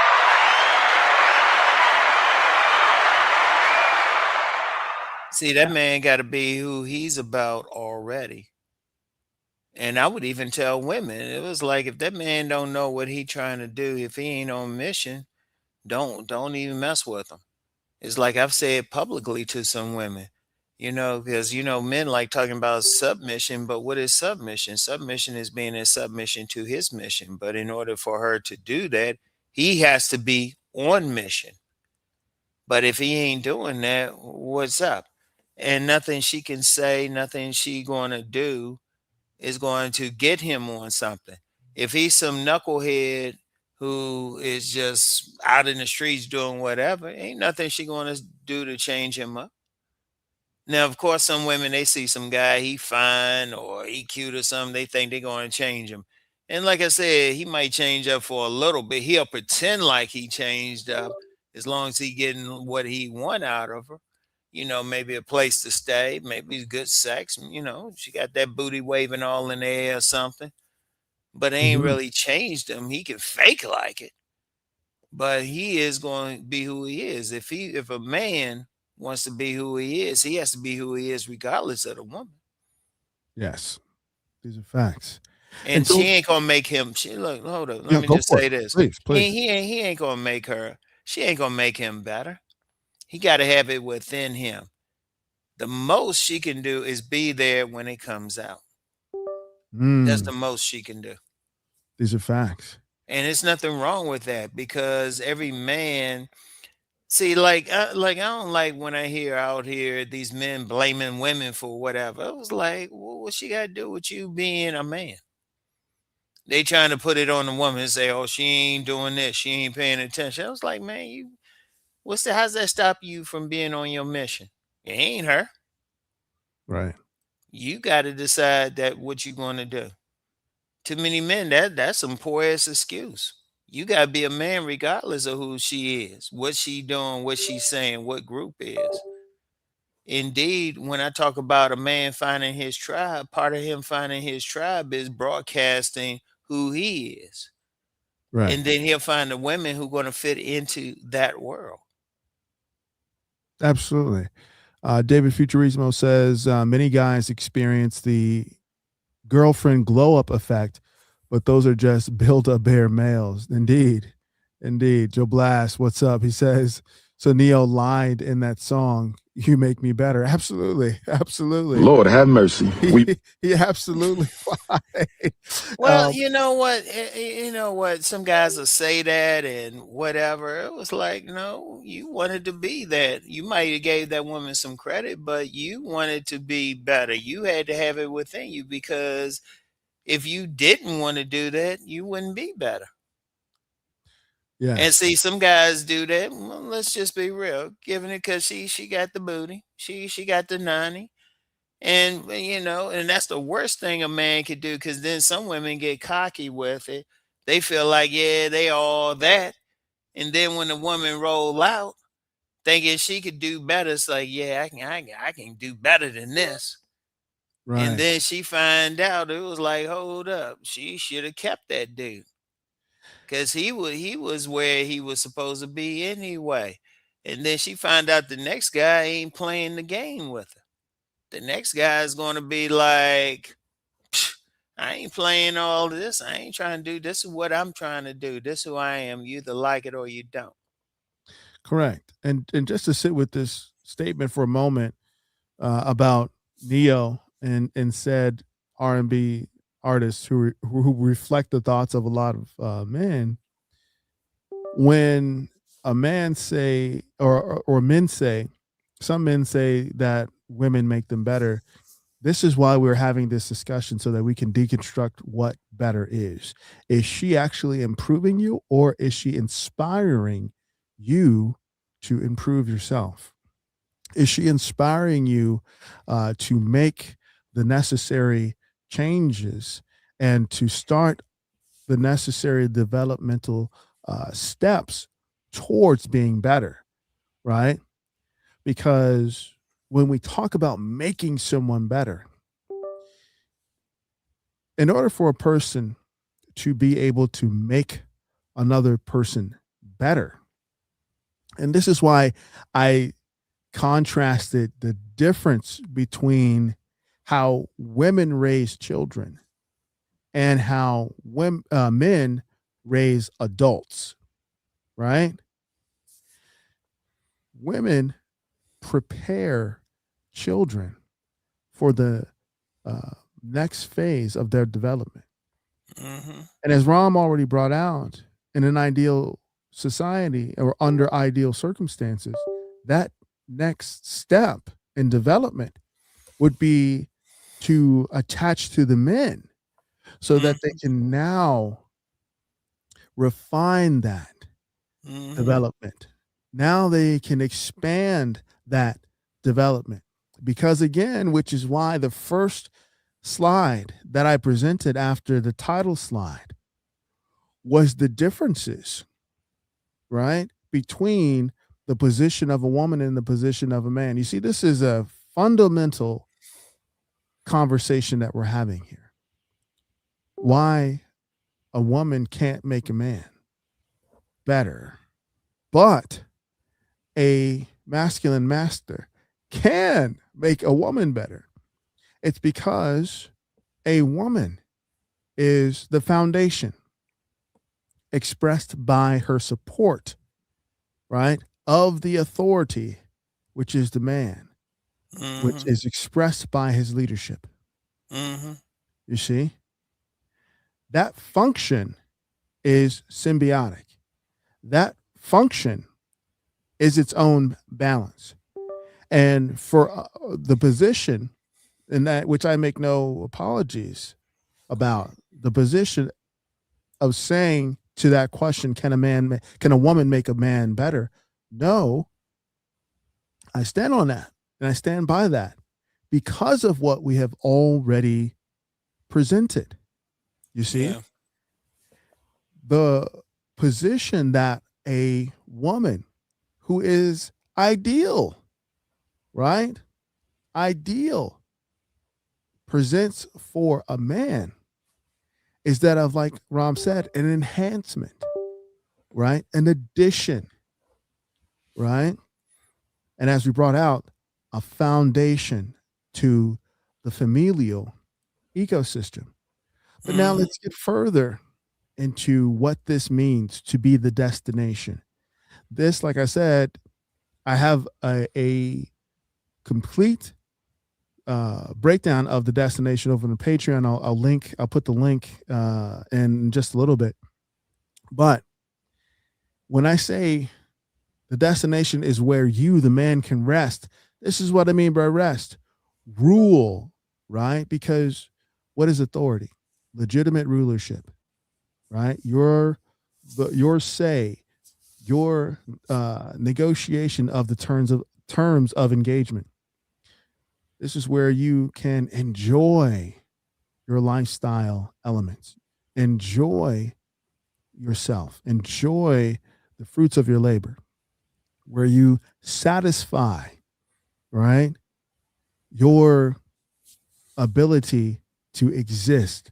See, that man got to be who he's about already. And I would even tell women, it was like if that man don't know what he trying to do, if he ain't on mission, don't even mess with him. It's like I've said publicly to some women, because men like talking about submission, but what is submission? Submission is being in submission to his mission. But in order for her to do that, he has to be on mission. But if he ain't doing that, what's up? And nothing she can say, nothing she going to do is going to get him on something. If he's some knucklehead who is just out in the streets doing whatever, ain't nothing she going to do to change him up. Now, of course, some women they see some guy he fine or he cute or something, they think they're going to change him. And like I said, he might change up for a little bit. He'll pretend like he changed up as long as he getting what he want out of her. Maybe a place to stay, maybe good sex. She got that booty waving all in the air or something. But it ain't Mhm. really changed him. He can fake like it, but he is going to be who he is. If a man wants to be who he is, he has to be who he is regardless of the woman. Yes, these are facts. And And she so, ain't gonna make him. Look, hold up. Let yeah, me go just for it. say this: Please, please. he ain't gonna make her. She ain't gonna make him better. He got to have it within him. The most she can do is be there when it comes out. That's Mm, the most she can do. these are facts. And there's nothing wrong with that because every man. See, I don't like when I hear out here these men blaming women for whatever. I was like, well, what she got to do with you being a man? They trying to put it on the woman and say, oh, she ain't doing this, she ain't paying attention. I was like, man, how's that stop you from being on your mission? It ain't her. Right. You got to decide that what you going to do. Too many men, that's some poor ass excuse. You got to be a man regardless of who she is, what she doing, what she saying, what group is. Indeed, when I talk about a man finding his tribe, part of him finding his tribe is broadcasting who he is. Right. And then he'll find the women who are going to fit into that world. Absolutely. David Futurismo says many guys experience the girlfriend glow up effect, but those are just build a bear males. Indeed. Indeed. Joe Blast, what's up? He says, so Neo lied in that song, You Make Me Better. Absolutely. Absolutely. Lord have mercy. He absolutely lied. Well, you know what? You know what? Some guys will say that and whatever. It was like, no, you wanted to be that. You might have gave that woman some credit, but you wanted to be better. You had to have it within you because if you didn't want to do that, you wouldn't be better. And Yes. see, some guys do that. Well, let's just be real. Giving it because she got the booty, she got the nanny, and and that's the worst thing a man could do. Because then some women get cocky with it. They feel like yeah, they all that, and then when the woman roll out, thinking she could do better, it's like yeah, I can do better than this. And Right. then she find out it was like hold up, she should have kept that dude. Cause he was where he was supposed to be anyway. And then she found out the next guy ain't playing the game with her. The next guy is gonna be like, "Psh, I ain't playing all this. I ain't trying to do this is what I'm trying to do. This is who I am. You either like it or you don't." Correct. And just to sit with this statement for a moment about Neo and said R&B artists who reflect the thoughts of a lot of men. When a man say or men say, some men say that women make them better. This is why we're having this discussion so that we can deconstruct what better is. Is she actually improving you or is she inspiring you to improve yourself? Is she inspiring you to make the necessary changes and to start the necessary developmental steps towards being better, right? Because when we talk about making someone better, in order for a person to be able to make another person better, and this is why I contrasted the difference between how women raise children and how men raise adults, right? Women prepare children for the next phase of their development. Mm-hmm. And as Ram already brought out, in an ideal society or under ideal circumstances, that next step in development would be to attach to the men so that they Mm-hmm. can now refine that development. Now they can expand that development. Because again, which is why the first slide that I presented after the title slide was the differences, right, between the position of a woman and the position of a man. You see, this is a fundamental conversation that we're having here. Why a woman can't make a man better, but a masculine master can make a woman better. It's because a woman is the foundation expressed by her support, right, of the authority, which is the man, which is expressed by his leadership. You see, that function is symbiotic. That function is its own balance. And for the position, in that which I make no apologies about, the position of saying to that question, can a woman make a man better? No, I stand on that and I stand by that because of what we have already presented. You see, Yeah. the position that a woman who is ideal, right? Ideal presents for a man is that of, like Ram said, an enhancement, right? An addition, right? And as we brought out, a foundation to the familial ecosystem. But now let's get further into what this means to be the destination. This, like I said, I have a complete breakdown of the destination over on the Patreon. I'll put the link in just a little bit. But when I say the destination is where you, the man, can rest, this is what I mean by rest. Rule, right? Because what is authority? Legitimate rulership, right? Your say, your negotiation of the terms of engagement. This is where you can enjoy your lifestyle elements, enjoy yourself, enjoy the fruits of your labor, where you satisfy, right, your ability to exist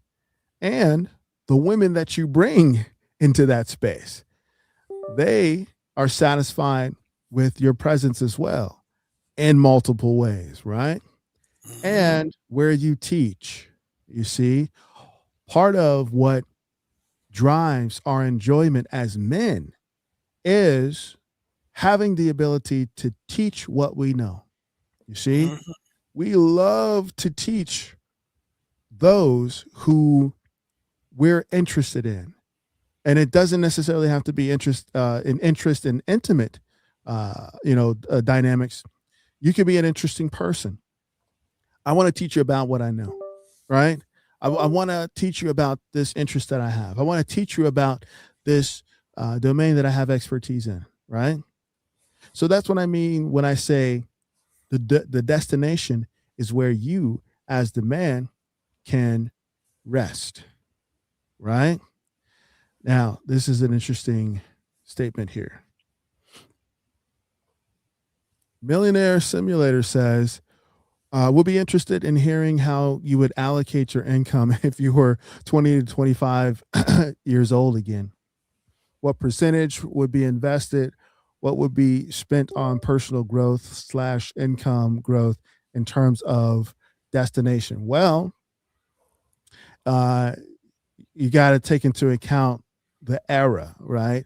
and the women that you bring into that space. They are satisfied with your presence as well in multiple ways, right? And where you teach, you see, part of what drives our enjoyment as men is having the ability to teach what we know. You see, we love to teach those who we're interested in. And it doesn't necessarily have to be interest in intimate, dynamics. You could be an interesting person. I want to teach you about what I know, right? I want to teach you about this interest that I have. I want to teach you about this domain that I have expertise in, right? So that's what I mean when I say the destination is where you, as the man, can rest, right? Now, this is an interesting statement here. Millionaire Simulator says, we'll be interested in hearing how you would allocate your income if you were 20 to 25 years old again. What percentage would be invested? What would be spent on personal growth / income growth in terms of destination? Well, you got to take into account the era, right?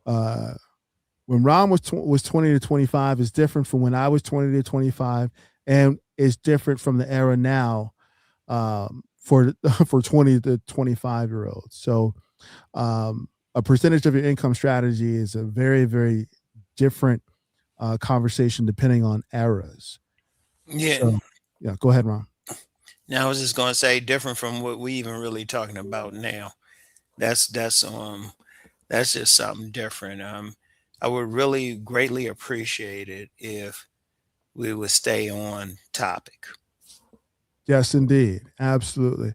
When Ron was 20 to 25 is different from when I was 20 to 25, and is different from the era now for 20 to 25-year-olds. So a percentage of your income strategy is a very, very different conversation depending on eras. Yeah. So, yeah, go ahead, Ron. Now I was just going to say different from what we even really talking about now. That's That's just something different. I would really greatly appreciate it if we would stay on topic. Yes, indeed. Absolutely.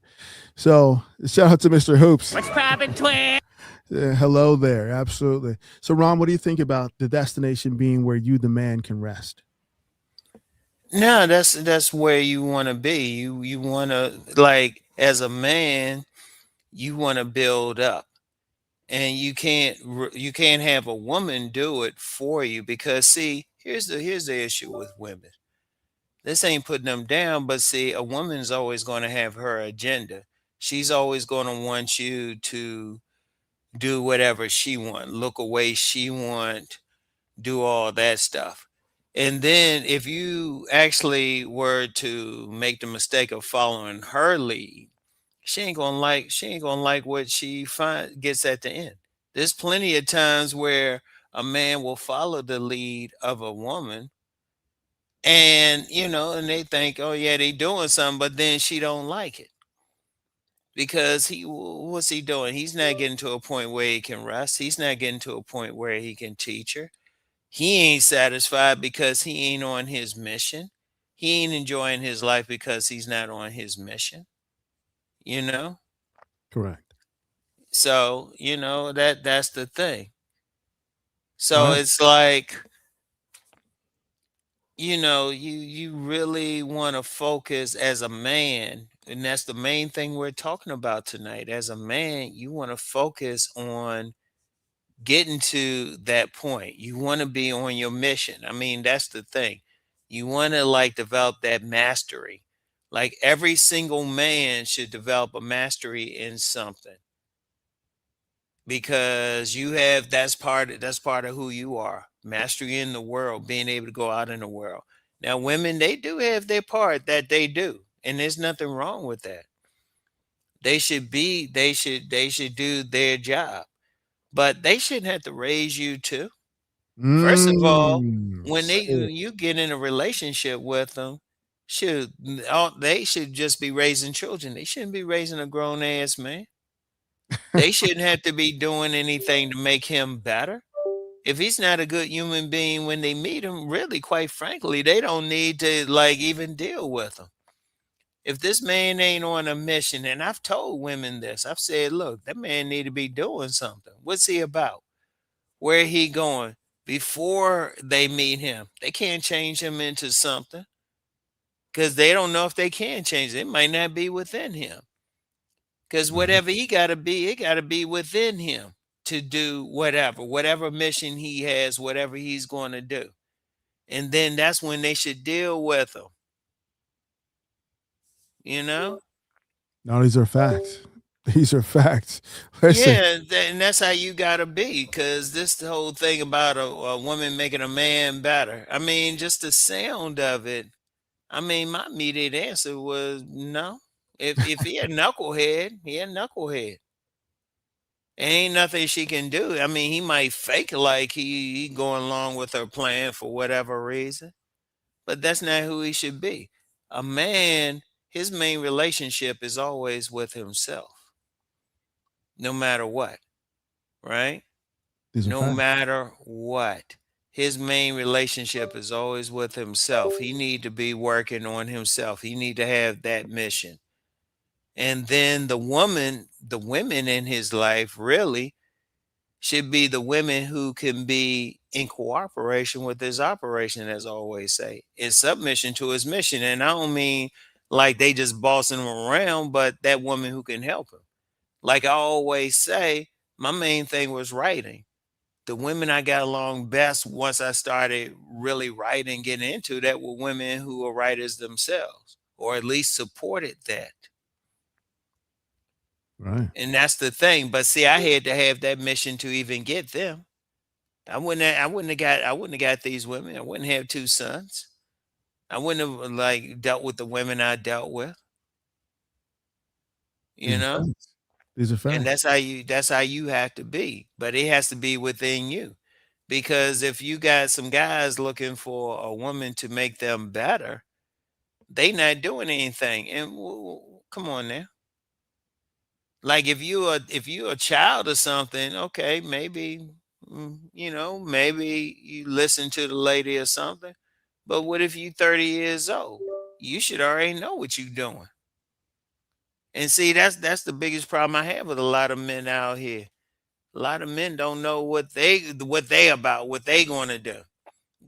So shout out to Mr. Hoops. What's poppin', twin? Hello there. Absolutely. So, Ron, what do you think about the destination being where you, the man, can rest? No, that's where you want to be. You want to, like, as a man, you want to build up, and you can't have a woman do it for you, because see, here's the issue with women. This ain't putting them down, but see, a woman's always going to have her agenda. She's always going to want you to do whatever she want, look away she want, do all that stuff. And then if you actually were to make the mistake of following her lead, she ain't gonna like what she gets at the end. There's plenty of times where a man will follow the lead of a woman, and and they think, oh yeah, they doing something, but then she don't like it, because what's he doing? He's not getting to a point where he can rest. He's not getting to a point where he can teach her. He ain't satisfied because he ain't on his mission. He ain't enjoying his life because he's not on his mission, you know? Correct. So, that's the thing. So Right. it's like, you really want to focus as a man, and that's the main thing we're talking about tonight. As a man, you want to focus on getting to that point. You want to be on your mission. I mean, that's the thing. You want to, like, develop that mastery. Like, every single man should develop a mastery in something, because that's part of who you are. Mastery in the world, being able to go out in the world. Now, women, they do have their part that they do, and there's nothing wrong with that. They should do their job, but they shouldn't have to raise you too. First of all, when So, you get in a relationship with them, they should just be raising children. They shouldn't be raising a grown ass man. They shouldn't have to be doing anything to make him better. If he's not a good human being when they meet him, really, quite frankly, they don't need to, like, even deal with him. If this man ain't on a mission, and I've told women this, I've said, look, that man need to be doing something. What's he about? Where he going? Before they meet him, they can't change him into something, because they don't know if they can change it. It might not be within him, because right. whatever he got to be, it got to be within him to do whatever mission he has, whatever he's going to do. And then that's when they should deal with him, you know? No, these are facts. These are facts. Listen. Yeah, and that's how you got to be, because this the whole thing about a woman making a man better. I mean, just the sound of it. I mean, my immediate answer was no. If he a knucklehead, he a knucklehead. Ain't nothing she can do. I mean, he might fake like he going along with her plan for whatever reason, but that's not who he should be. A man, his main relationship is always with himself, no matter what, right? These are No facts. matter what. His main relationship is always with himself. He need to be working on himself. He need to have that mission. And then the women in his life really should be the women who can be in cooperation with his operation, as I always say, in submission to his mission. And I don't mean like they just bossing him around, but that woman who can help him. Like I always say, my main thing was writing. The women I got along best once I started really writing, getting into that, were women who were writers themselves, or at least supported that. Right. And that's the thing. But see, I had to have that mission to even get them. I wouldn't have got these women. I wouldn't have two sons. I wouldn't have, like, dealt with the women I dealt with, you These are know? facts. These are And facts. that's how you have to be. But it has to be within you. Because if you got some guys looking for a woman to make them better, they not doing anything. And come on now. Like if you a child or something, okay, maybe maybe you listen to the lady or something. But what if you 30 years old? You should already know what you doing. And see, that's the biggest problem I have with a lot of men out here. A lot of men don't know what they about, what they gonna do.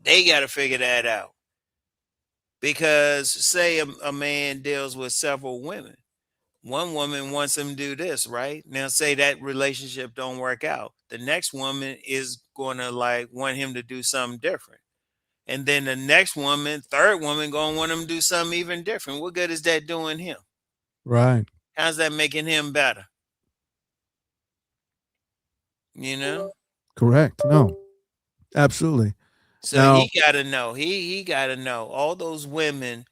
They gotta figure that out. Because say a man deals with several women. One woman wants him to do this, right? Now say that relationship don't work out. The next woman is gonna like want him to do something different. And then the next woman, third woman, gonna want him to do something even different. What good is that doing him? Right. How's that making him better? You know? Correct. No, absolutely. So Now, he gotta know. He gotta know. All those women,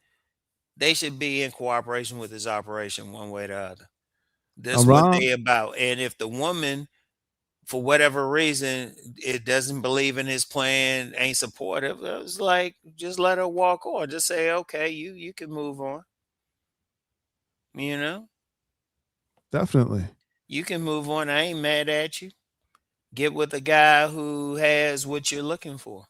they should be in cooperation with his operation one way or the other. This what Rob, they about. And if the woman, for whatever reason, it doesn't believe in his plan, ain't supportive, it's like just let her walk on. Just say, okay, you can move on. You know? definitely. You can move on. I ain't mad at you. Get with a guy who has what you're looking for.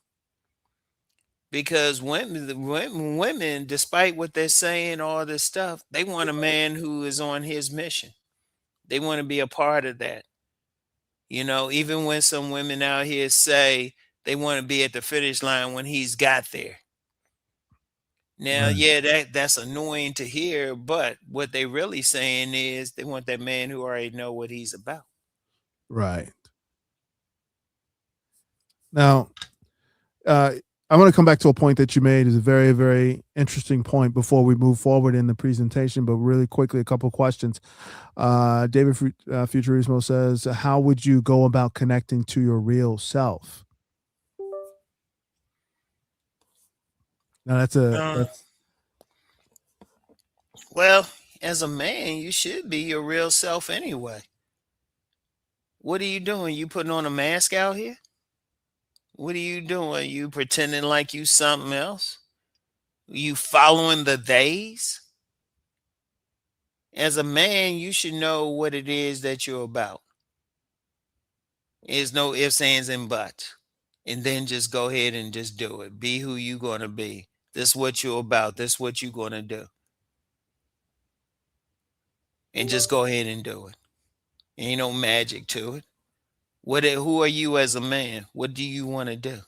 Because women, despite what they're saying, all this stuff, they want a man who is on his mission. They want to be a part of that. Even when some women out here say they want to be at the finish line when he's got there. Now, Right. yeah, that's annoying to hear, but what they really saying is they want that man who already know what he's about. Right. Now, I want to come back to a point that you made. Is a very, very interesting point before we move forward in the presentation. But really quickly, a couple of questions. David Futurismo says, "How would you go about connecting to your real self?" Now, Uh, that's well, as a man, you should be your real self anyway. What are you doing? You putting on a mask out here? What are you doing? You pretending like you something else? You following the days? As a man, you should know what it is that you're about. There's no ifs, ands, and buts. And then just go ahead and just do it. Be who you gonna be. This what you're about. This what you gonna do. And just go ahead and do it. Ain't no magic to it. Who are you as a man? What do you want to do?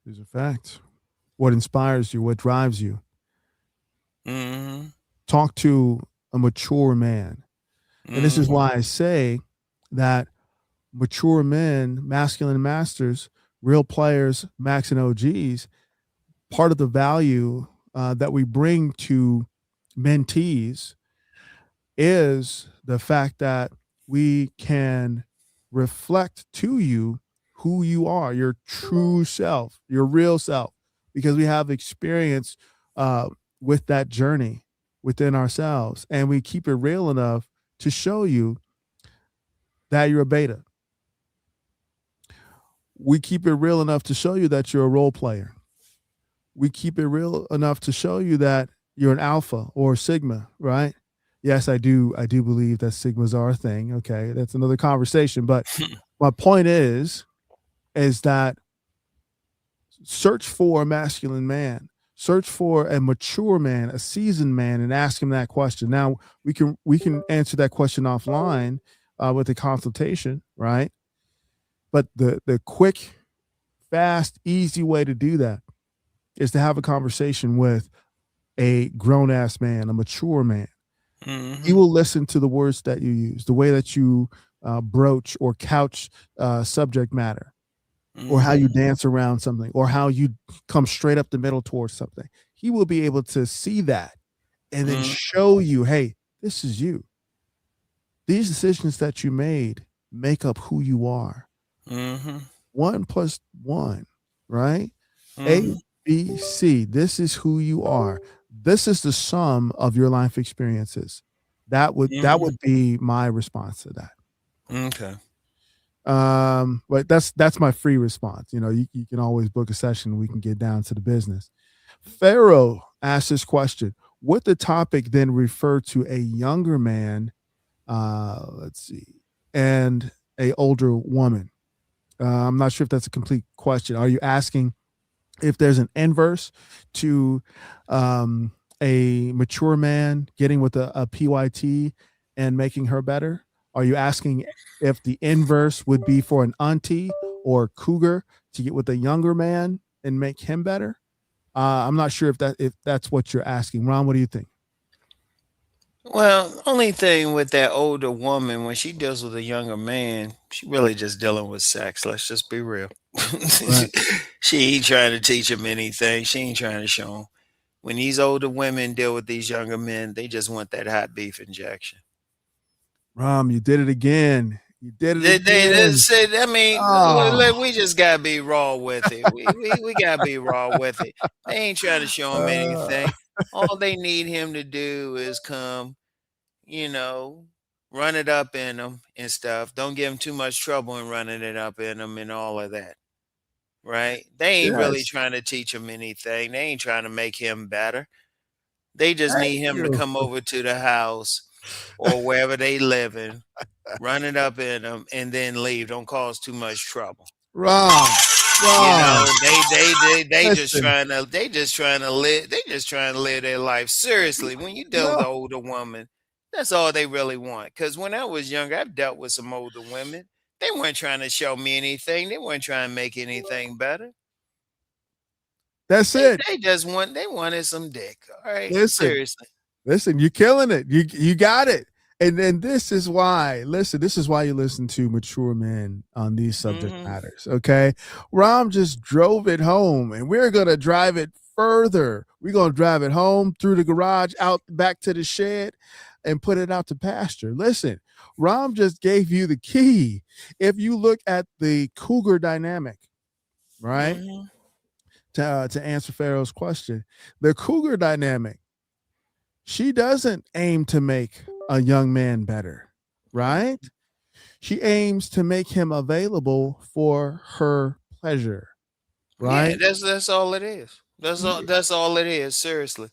these are facts. What inspires you? What drives you? Mm-hmm. Talk to a mature man, and this is Mm-hmm. why I say that mature men, masculine masters, real players, max and OGs, part of the value that we bring to mentees is the fact that we can reflect to you who you are, your true self, your real self, because we have experience with that journey within ourselves. And we keep it real enough to show you that you're a beta. We keep it real enough to show you that you're a role player. We keep it real enough to show you that you're an alpha or a sigma, right? Yes, I do believe that sigmas are a thing. Okay, that's another conversation. But my point is that search for a masculine man, search for a mature man, a seasoned man, and ask him that question. Now we can answer that question offline with a consultation, right? But the quick, fast, easy way to do that is to have a conversation with a grown ass man, a mature man. He Mm-hmm. will listen to the words that you use, the way that you broach or couch subject matter, or how you Mm-hmm. dance around something, or how you come straight up the middle towards something. He will be able to see that and then Mm-hmm. show you, hey, this is you. These decisions that you made make up who you are. Mm-hmm. One plus one, right? A, Mm-hmm. B, C. This is who you are. This is the sum of your life experiences. That Mm-hmm. would be my response to that. Okay. But that's my free response. You can always book a session. We can get down to the business. Pharaoh asked this question: would the topic then refer to a younger man, let's see, and a older woman? I'm not sure if that's a complete question. Are you asking if there's an inverse to a mature man getting with a PYT and making her better? Are you asking if the inverse would be for an auntie or cougar to get with a younger man and make him better? I'm not sure if that's what you're asking. Ron, what do you think? Well, only thing with that older woman when she deals with a younger man, she really just dealing with sex. Let's just be real. Right. She ain't trying to teach him anything. She ain't trying to show him. When these older women deal with these younger men, they just want that hot beef injection. Rom, you did it again. You did it They again. said, I mean, Oh, look, we just gotta be raw with it. We gotta be raw with it. They ain't trying to show him uh, anything. All they need him to do is come, you know, run it up in them and stuff. Don't give him too much trouble in running it up in them and all of that. Right? They ain't really yes. trying to teach him anything. They ain't trying to make him better. They just Thank need him to you. come over to the house or wherever they living, run it up in them, and then leave. Don't cause too much trouble. Rom, You Rom, know, they just listen. trying to live their life. Seriously, when you deal with No, an older woman, that's all they really want. Because when I was younger, I've dealt with some older women. They weren't trying to show me anything. They weren't trying to make anything better. that's it. They wanted some dick. All right, Listen, seriously. listen, you're killing it. You got it. And then this is why, listen, this is why you listen to mature men on these subject Hmm. matters. Okay. Rom just drove it home and we're gonna drive it further. We're gonna drive it home through the garage, out back to the shed, and put it out to pasture. Listen, Rom just gave you the key. If you look at the cougar dynamic, right? Hmm. To answer Pharaoh's question, the cougar dynamic, she doesn't aim to make a young man better, right? She aims to make him available for her pleasure, Yeah, right? that's all it is. That's all it is. Seriously.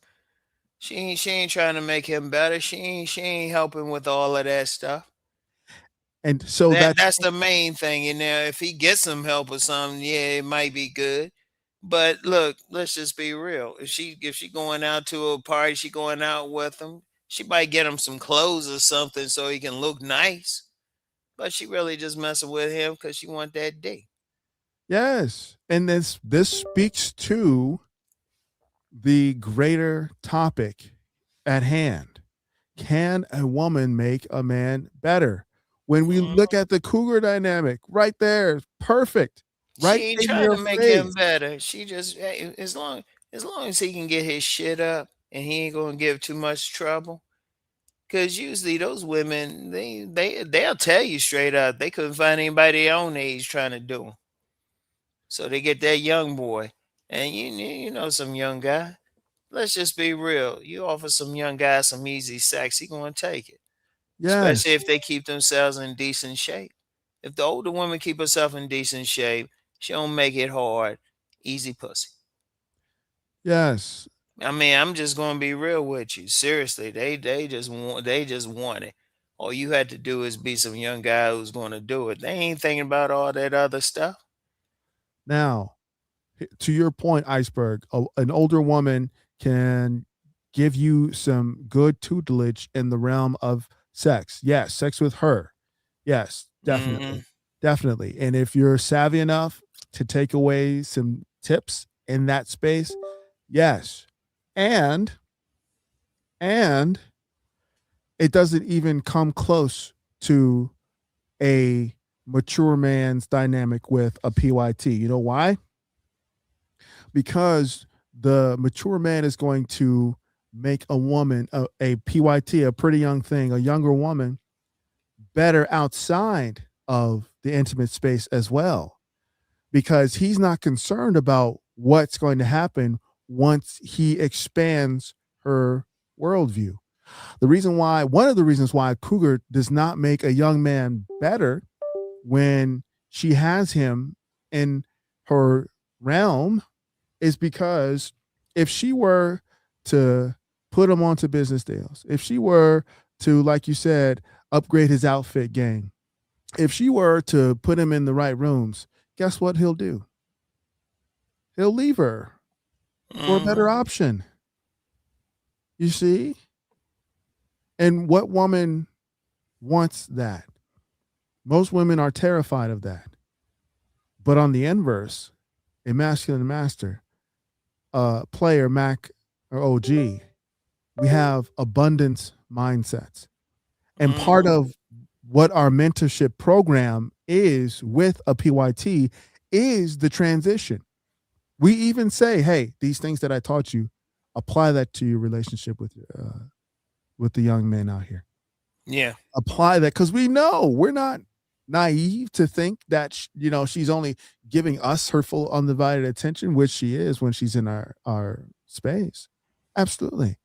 She ain't trying to make him better. She ain't helping with all of that stuff. And so That's the main thing. You know, if he gets some help or something, yeah, it might be good. But look, let's just be real. If she going out to a party, she going out with him. She might get him some clothes or something so he can look nice. But she really just messing with him because she want that date. yes, and this speaks to the greater topic at hand. Can a woman make a man better? When we Mm. look at the cougar dynamic, right there, perfect, She right ain't in trying your to make him face. better. She just as long as he can get his shit up and he ain't gonna give too much trouble. Cause usually those women, they'll tell you straight up they couldn't find anybody their own age trying to do 'em. So they get that young boy, and you know some young guy. Let's just be real. You offer some young guy some easy sex, he gonna take it. Especially Yes, if they keep themselves in decent shape. If the older woman keep herself in decent shape, she don't make it hard. Easy pussy. yes, I mean, I'm just gonna be real with you. Seriously, they just want it. All you had to do is be some young guy who's gonna do it. They ain't thinking about all that other stuff. now, to your point, Iceberg, an older woman can give you some good tutelage in the realm of sex. Yes, sex with her. Yes, Hmm. definitely. Definitely. And if you're savvy enough to take away some tips in that space, yes. And and it doesn't even come close to a mature man's dynamic with a PYT. You know why? Because the mature man is going to make a woman, a PYT, a pretty young thing, a younger woman, better outside of the intimate space as well, because he's not concerned about what's going to happen once he expands her worldview. One of the reasons why Cougar does not make a young man better when she has him in her realm is because if she were to put him onto business deals, if she were to, like you said, upgrade his outfit game, if she were to put him in the right rooms, guess what he'll do? He'll leave her for a better option. You see? And what woman wants that? Most women are terrified of that. But on the inverse, a masculine master, player, Mac or OG, we have abundance mindsets. And part of what our mentorship program is with a PYT is the transition. We even say, hey, these things that I taught you, apply that to your relationship with the young men out here. Yeah. Apply that, because we know we're not naive to think that she's only giving us her full undivided attention, which she is when she's in our space. Absolutely.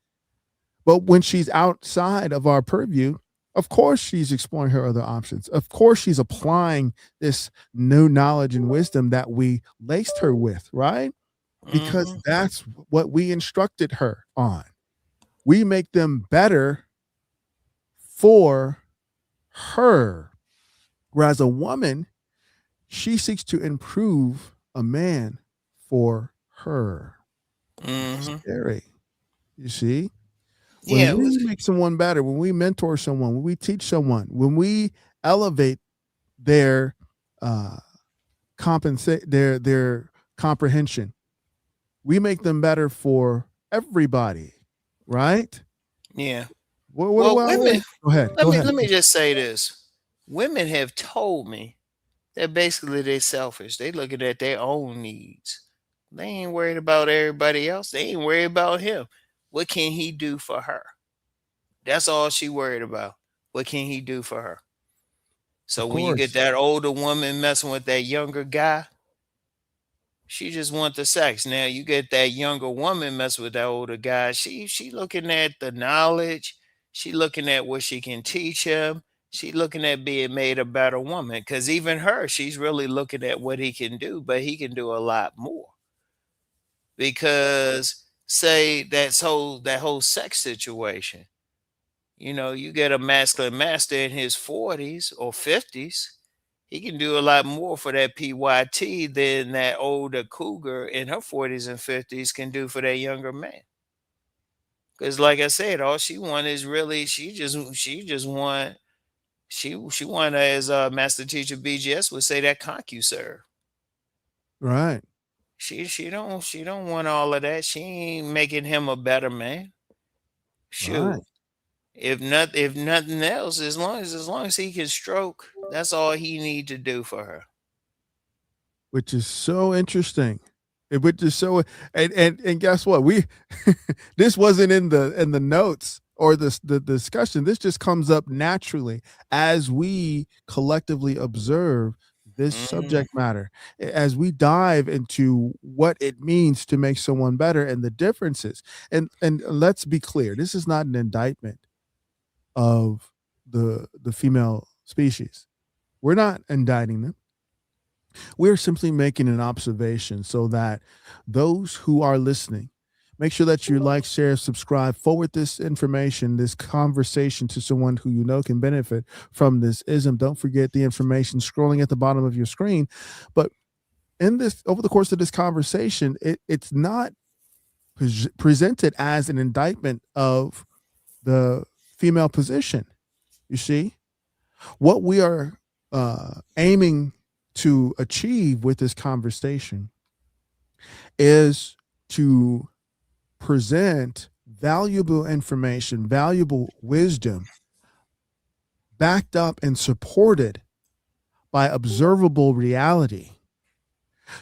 But when she's outside of our purview, of course she's exploring her other options. Of course she's applying this new knowledge and wisdom that we laced her with, right? Because that's what we instructed her on. We make them better for her. Whereas a woman, she seeks to improve a man for her. Scary. You see? When we make someone better, when we mentor someone, when we teach someone, when we elevate their their comprehension, we make them better for everybody, right? Yeah. Well, women. Go ahead. Let me just say this: women have told me that basically they're selfish. They looking at their own needs. They ain't worried about everybody else. They ain't worried about him. What can he do for her? That's all she worried about. What can he do for her? So when you get that older woman messing with that younger guy, she just want the sex. Now you get that younger woman messing with that older guy. She looking at the knowledge. She looking at what she can teach him. She looking at being made a better woman. Because even her, she's really looking at what he can do, but he can do a lot more. Because say that whole sex situation, you get a masculine master in his 40s or 50s, he can do a lot more for that PYT than that older cougar in her 40s and 50s can do for that younger man. Because like I said, all she want is really she just want she want, as master teacher BGS would say, that ConcuServe. Right. She don't want all of that. She ain't making him a better man. Shoot. Right. If nothing else, as long as he can stroke, that's all he need to do for her. Which is so interesting. Which is so and guess what? We this wasn't in the notes or the discussion. This just comes up naturally as we collectively observe this subject matter, as we dive into what it means to make someone better and the differences. And let's be clear, this is not an indictment of the female species. We're not indicting them. We're simply making an observation so that those who are listening, make sure that you like, share, subscribe, forward this information, this conversation to someone who you know can benefit from this ism. Don't forget the information scrolling at the bottom of your screen. But over the course of this conversation, it's not presented as an indictment of the female position. You see, what we are aiming to achieve with this conversation is to present valuable information, valuable wisdom, backed up and supported by observable reality,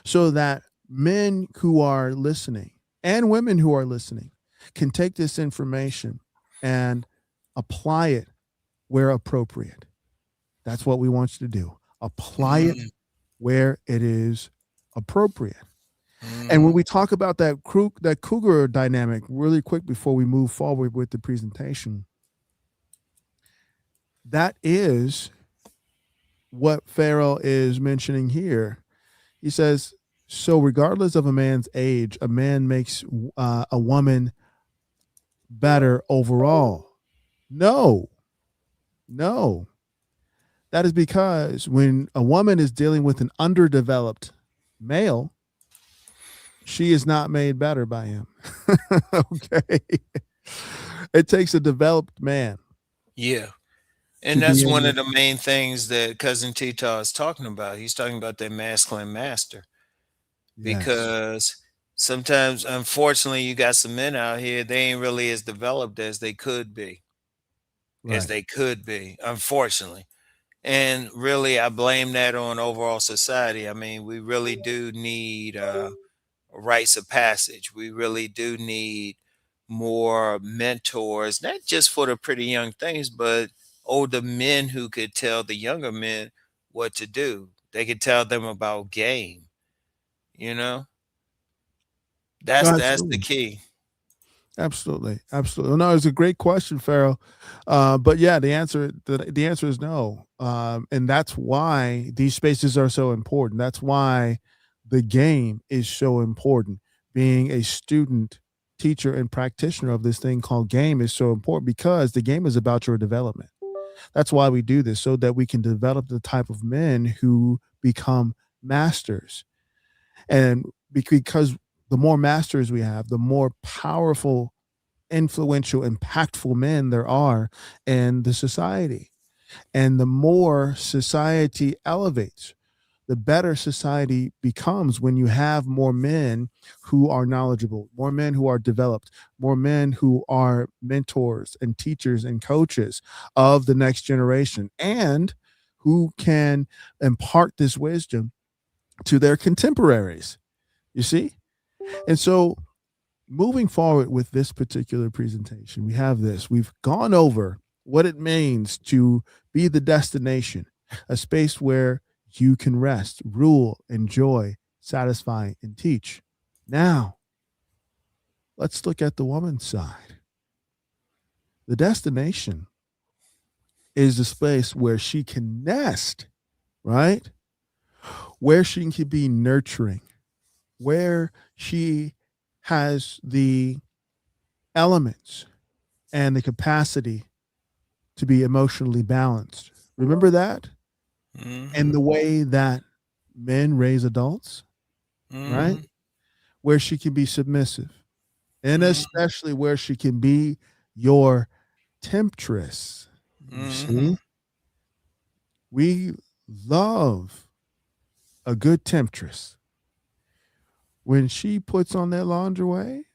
so that men who are listening and women who are listening can take this information and apply it where appropriate. That's what we want you to do. Apply it where it is appropriate. And when we talk about that cougar dynamic, really quick before we move forward with the presentation, that is what Farrell is mentioning here. He says, so regardless of a man's age, a man makes a woman better overall? No, no. That is because when a woman is dealing with an underdeveloped male, she is not made better by him. Okay. It takes a developed man Yeah. to And be that's in one the of the main things that Cousin Tita is talking about. He's talking about that masculine master yes, because sometimes, unfortunately, you got some men out here, they ain't really as developed as right. they could be, unfortunately. And really, I blame that on overall society. I mean, we really do need rites of passage. We really do need more mentors, not just for the pretty young things, but older men who could tell the younger men what to do. They could tell them about game, you know? No, That's the absolutely. key. Absolutely. Absolutely. No, it's a great question, Pharaoh. But yeah, the answer is no. And that's why these spaces are so important. That's why the game is so important. Being a student, teacher, and practitioner of this thing called game is so important because the game is about your development. That's why we do this, so that we can develop the type of men who become masters. And because the more masters we have, the more powerful, influential, impactful men there are in the society. And the more society elevates, the better society becomes when you have more men who are knowledgeable, more men who are developed, more men who are mentors and teachers and coaches of the next generation, and who can impart this wisdom to their contemporaries. You see? And so moving forward with this particular presentation, we have this. We've gone over what it means to be the destination, a space where you can rest, rule, enjoy, satisfy, and teach. Now, let's look at the woman's side. The destination is the space where she can nest, right? Where she can be nurturing, where she has the elements and the capacity to be emotionally balanced. Remember that? And Hmm. the way that men raise adults, right? Hmm. Where she can be submissive, and Hmm. especially where she can be your temptress. You Hmm. see, we love a good temptress. When she puts on that lingerie,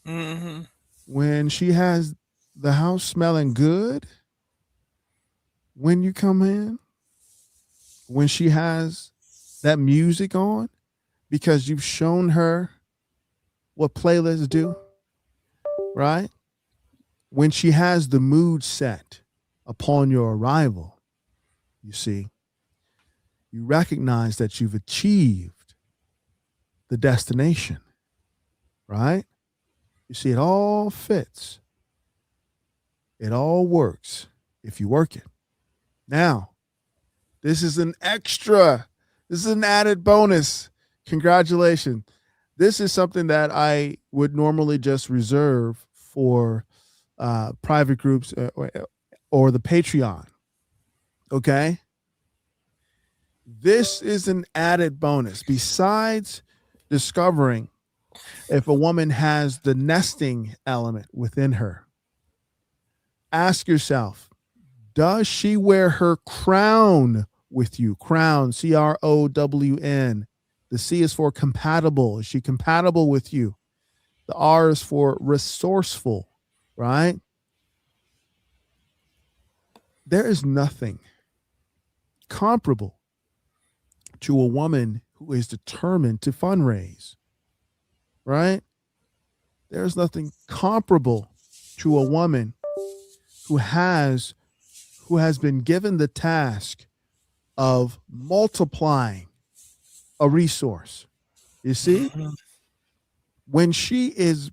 Hmm. when she has the house smelling good when you come in, when she has that music on, because you've shown her what playlists do, right? When she has the mood set upon your arrival, you see, you recognize that you've achieved the destination, right? You see, it all fits, it all works if you work it. Now, this is an extra, this is an added bonus. Congratulations. This is something that I would normally just reserve for private groups, or the Patreon. Okay. This is an added bonus. Besides discovering if a woman has the nesting element within her, ask yourself, does she wear her crown with you? Crown, CROWN. The C is for compatible. Is she compatible with you? The R is for resourceful, right? There is nothing comparable to a woman who is determined to fundraise, right? There's nothing comparable to a woman who has been given the task of multiplying a resource. You see, Hmm. when she is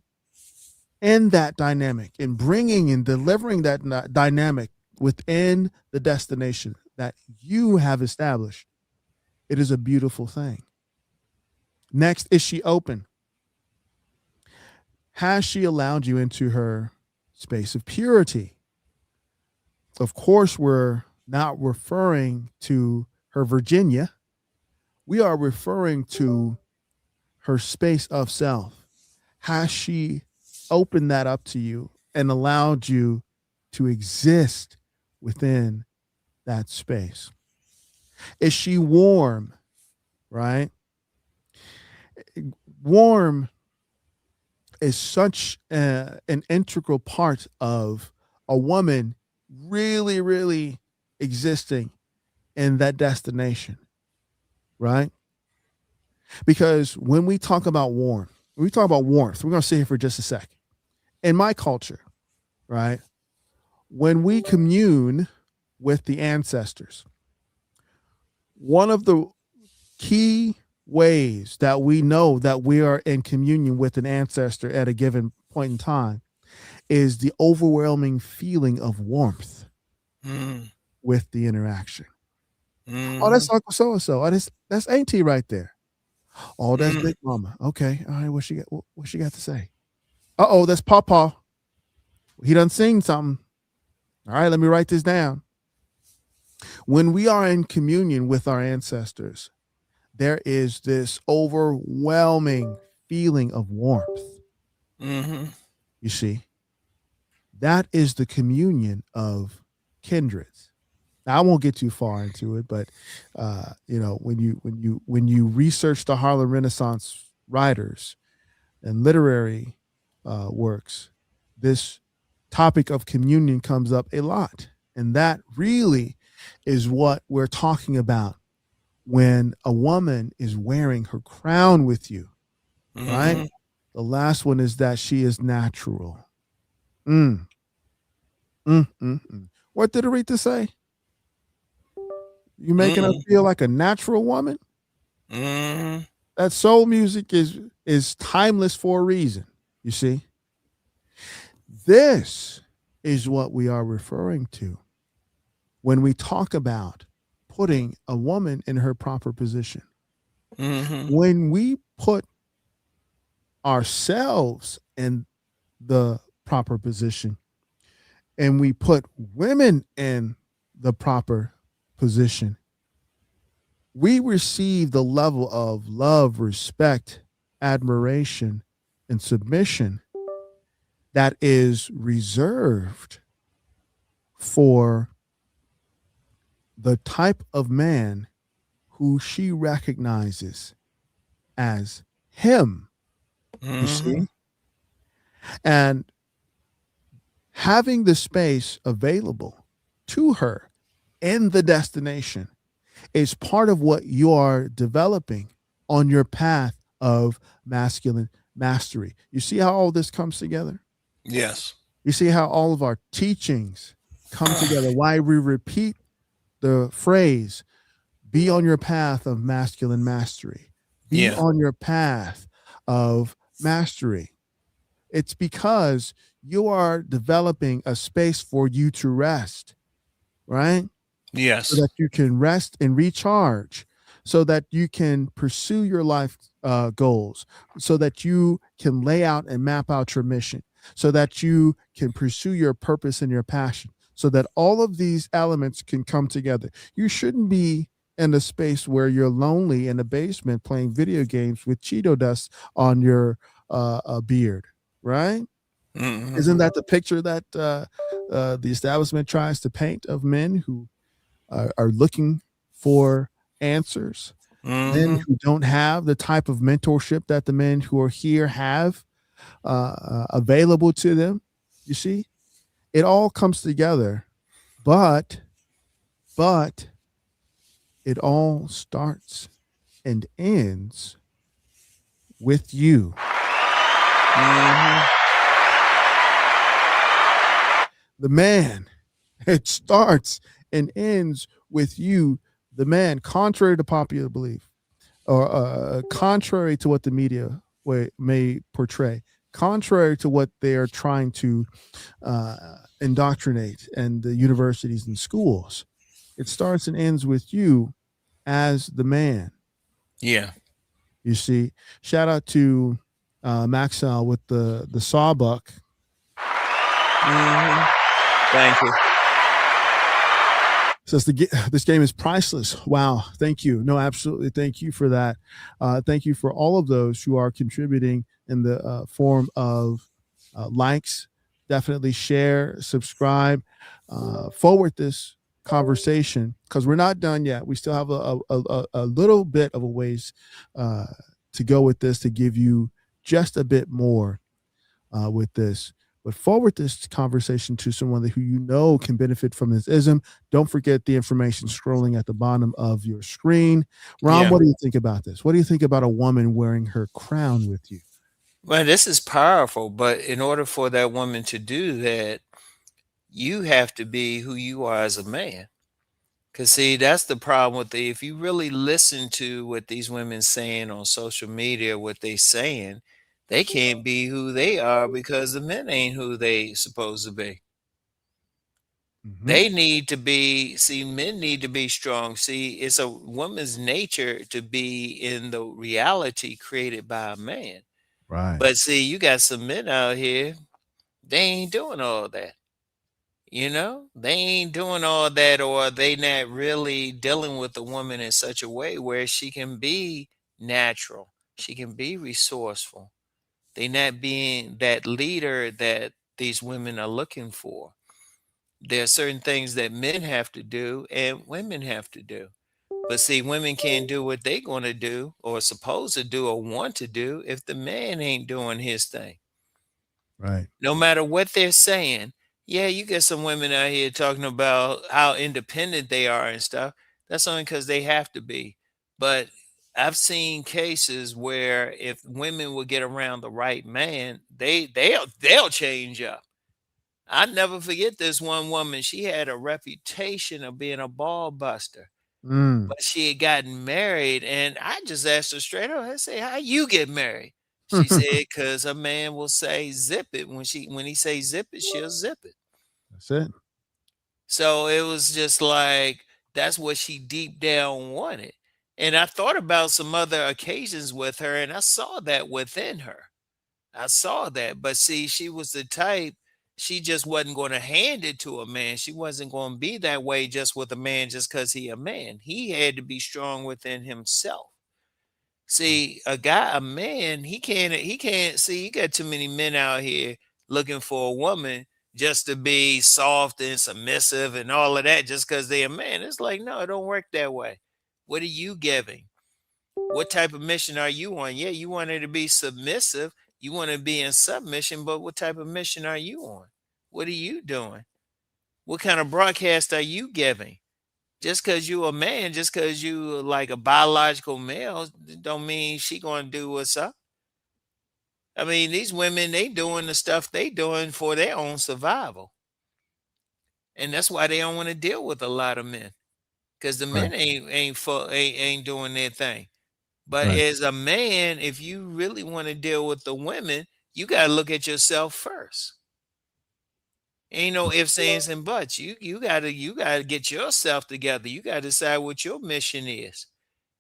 in that dynamic and bringing and delivering that dynamic within the destination that you have established, it is a beautiful thing. Next, is she open? Has she allowed you into her space of purity. Of course, we're not referring to her Virginia. We are referring to her space of self. Has she opened that up to you and allowed you to exist within that space? Is she warm, right? Warm is such an integral part of a woman really, really existing in that destination, right? Because when we talk about warmth, we're going to sit here for just a sec. In my culture, right? When we commune with the ancestors, one of the key ways that we know that we are in communion with an ancestor at a given point in time is the overwhelming feeling of warmth Mm. with the interaction. Oh, Mhm. that's Uncle so and so. That's Auntie right there. Oh, that's Mm. Big Mama. Okay, all right. What she got to say? Oh, that's Pawpaw. He done sing something. All right, let me write this down. When we are in communion with our ancestors, there is this overwhelming feeling of warmth. Mhm. You see, that is the communion of kindreds. Now, I won't get too far into it, but when you research the Harlem Renaissance writers and literary works, this topic of communion comes up a lot, and that really is what we're talking about when a woman is wearing her crown with you, right? Mhm. The last one is that she is natural. Mm, mm. What did Aretha say? You making her Mm. feel like a natural woman? Mhm. That soul music is timeless for a reason. You see, this is what we are referring to when we talk about putting a woman in her proper position. Mhm. When we put ourselves in the proper position and we put women in the proper position, we receive the level of love, respect, admiration, and submission that is reserved for the type of man who she recognizes as him, you Mhm. see? And having the space available to her in the destination is part of what you are developing on your path of masculine mastery. You see how all this comes together? Yes. You see how all of our teachings come together, why we repeat the phrase, be on your path of masculine mastery, be Yeah. on your path of mastery. It's because you are developing a space for you to rest, right? So Yes. that you can rest and recharge, so that you can pursue your life goals, so that you can lay out and map out your mission, so that you can pursue your purpose and your passion, so that all of these elements can come together. You shouldn't be in a space where you're lonely in a basement playing video games with Cheeto dust on your beard, right? Mhm. Isn't that the picture that the establishment tries to paint of men who are looking for answers, men Mhm. who don't have the type of mentorship that the men who are here have available to them? You see, it all comes together, but but it all starts and ends with you. Mhm. The man. It starts and ends with you, the man, contrary to popular belief, or contrary to what the media may portray, contrary to what they are trying to uh, indoctrinate in the universities and schools. It starts and ends with you as the man. Yeah. You see, shout out to Maxwell with the sawbuck. Mhm. Thank you. Says this game is priceless. Wow, thank you. No, absolutely, thank you for that. Thank you for all of those who are contributing in the form of likes. Definitely share, subscribe, forward this conversation because we're not done yet. We still have a little bit of a ways uh, to go with this to give you just a bit more with this. But forward this conversation to someone who you know can benefit from this ism. Don't forget the information scrolling at the bottom of your screen. Ron, Yeah. what do you think about this? What do you think about a woman wearing her crown with you? Well, this is powerful, but in order for that woman to do that, you have to be who you are as a man. Cause see, that's the problem with if you really listen to what these women saying on social media, what they saying, they can't be who they are because the men ain't who they supposed to be. Mm-hmm. They need to be, see, men need to be strong. See, it's a woman's nature to be in the reality created by a man. Right. But see, you got some men out here, they ain't doing all that. You know, they ain't doing all that, or they not really dealing with the woman in such a way where she can be natural, she can be resourceful. They not being that leader that these women are looking for. There are certain things that men have to do and women have to do. But see, women can't do what they going to do or supposed to do or want to do if the man ain't doing his thing. Right. No matter what they're saying. Yeah, you get some women out here talking about how independent they are and stuff. That's only because they have to be. But I've seen cases where if women will get around the right man, they'll change up. I never forget this one woman. She had a reputation of being a ball buster, Mm. but she had gotten married, and I just asked her straight up. I say, "How you get married?" She said, "Cause a man will say zip it when he say zip it, she'll zip it." That's it. So it was just like that's what she deep down wanted. And I thought about some other occasions with her, and I saw that within her. I saw that. But see, she was the type, she just wasn't going to hand it to a man. She wasn't going to be that way just with a man just because he a man. He had to be strong within himself. See, a man, he can't see, you got too many men out here looking for a woman just to be soft and submissive and all of that just because they're a man. It's like, no, it don't work that way. What are you giving? What type of mission are you on? Yeah, you want her to be submissive. You want to be in submission, but what type of mission are you on? What are you doing? What kind of broadcast are you giving? Just because you a man, just because you like a biological male, don't mean she gonna do what's up. I mean, these women, they doing the stuff they doing for their own survival. And that's why they don't want to deal with a lot of men. Because the Right. men ain't doing their thing. But Right. as a man, if you really want to deal with the women, you gotta look at yourself first. Ain't no ifs, ands, and buts. You gotta get yourself together. You gotta decide what your mission is.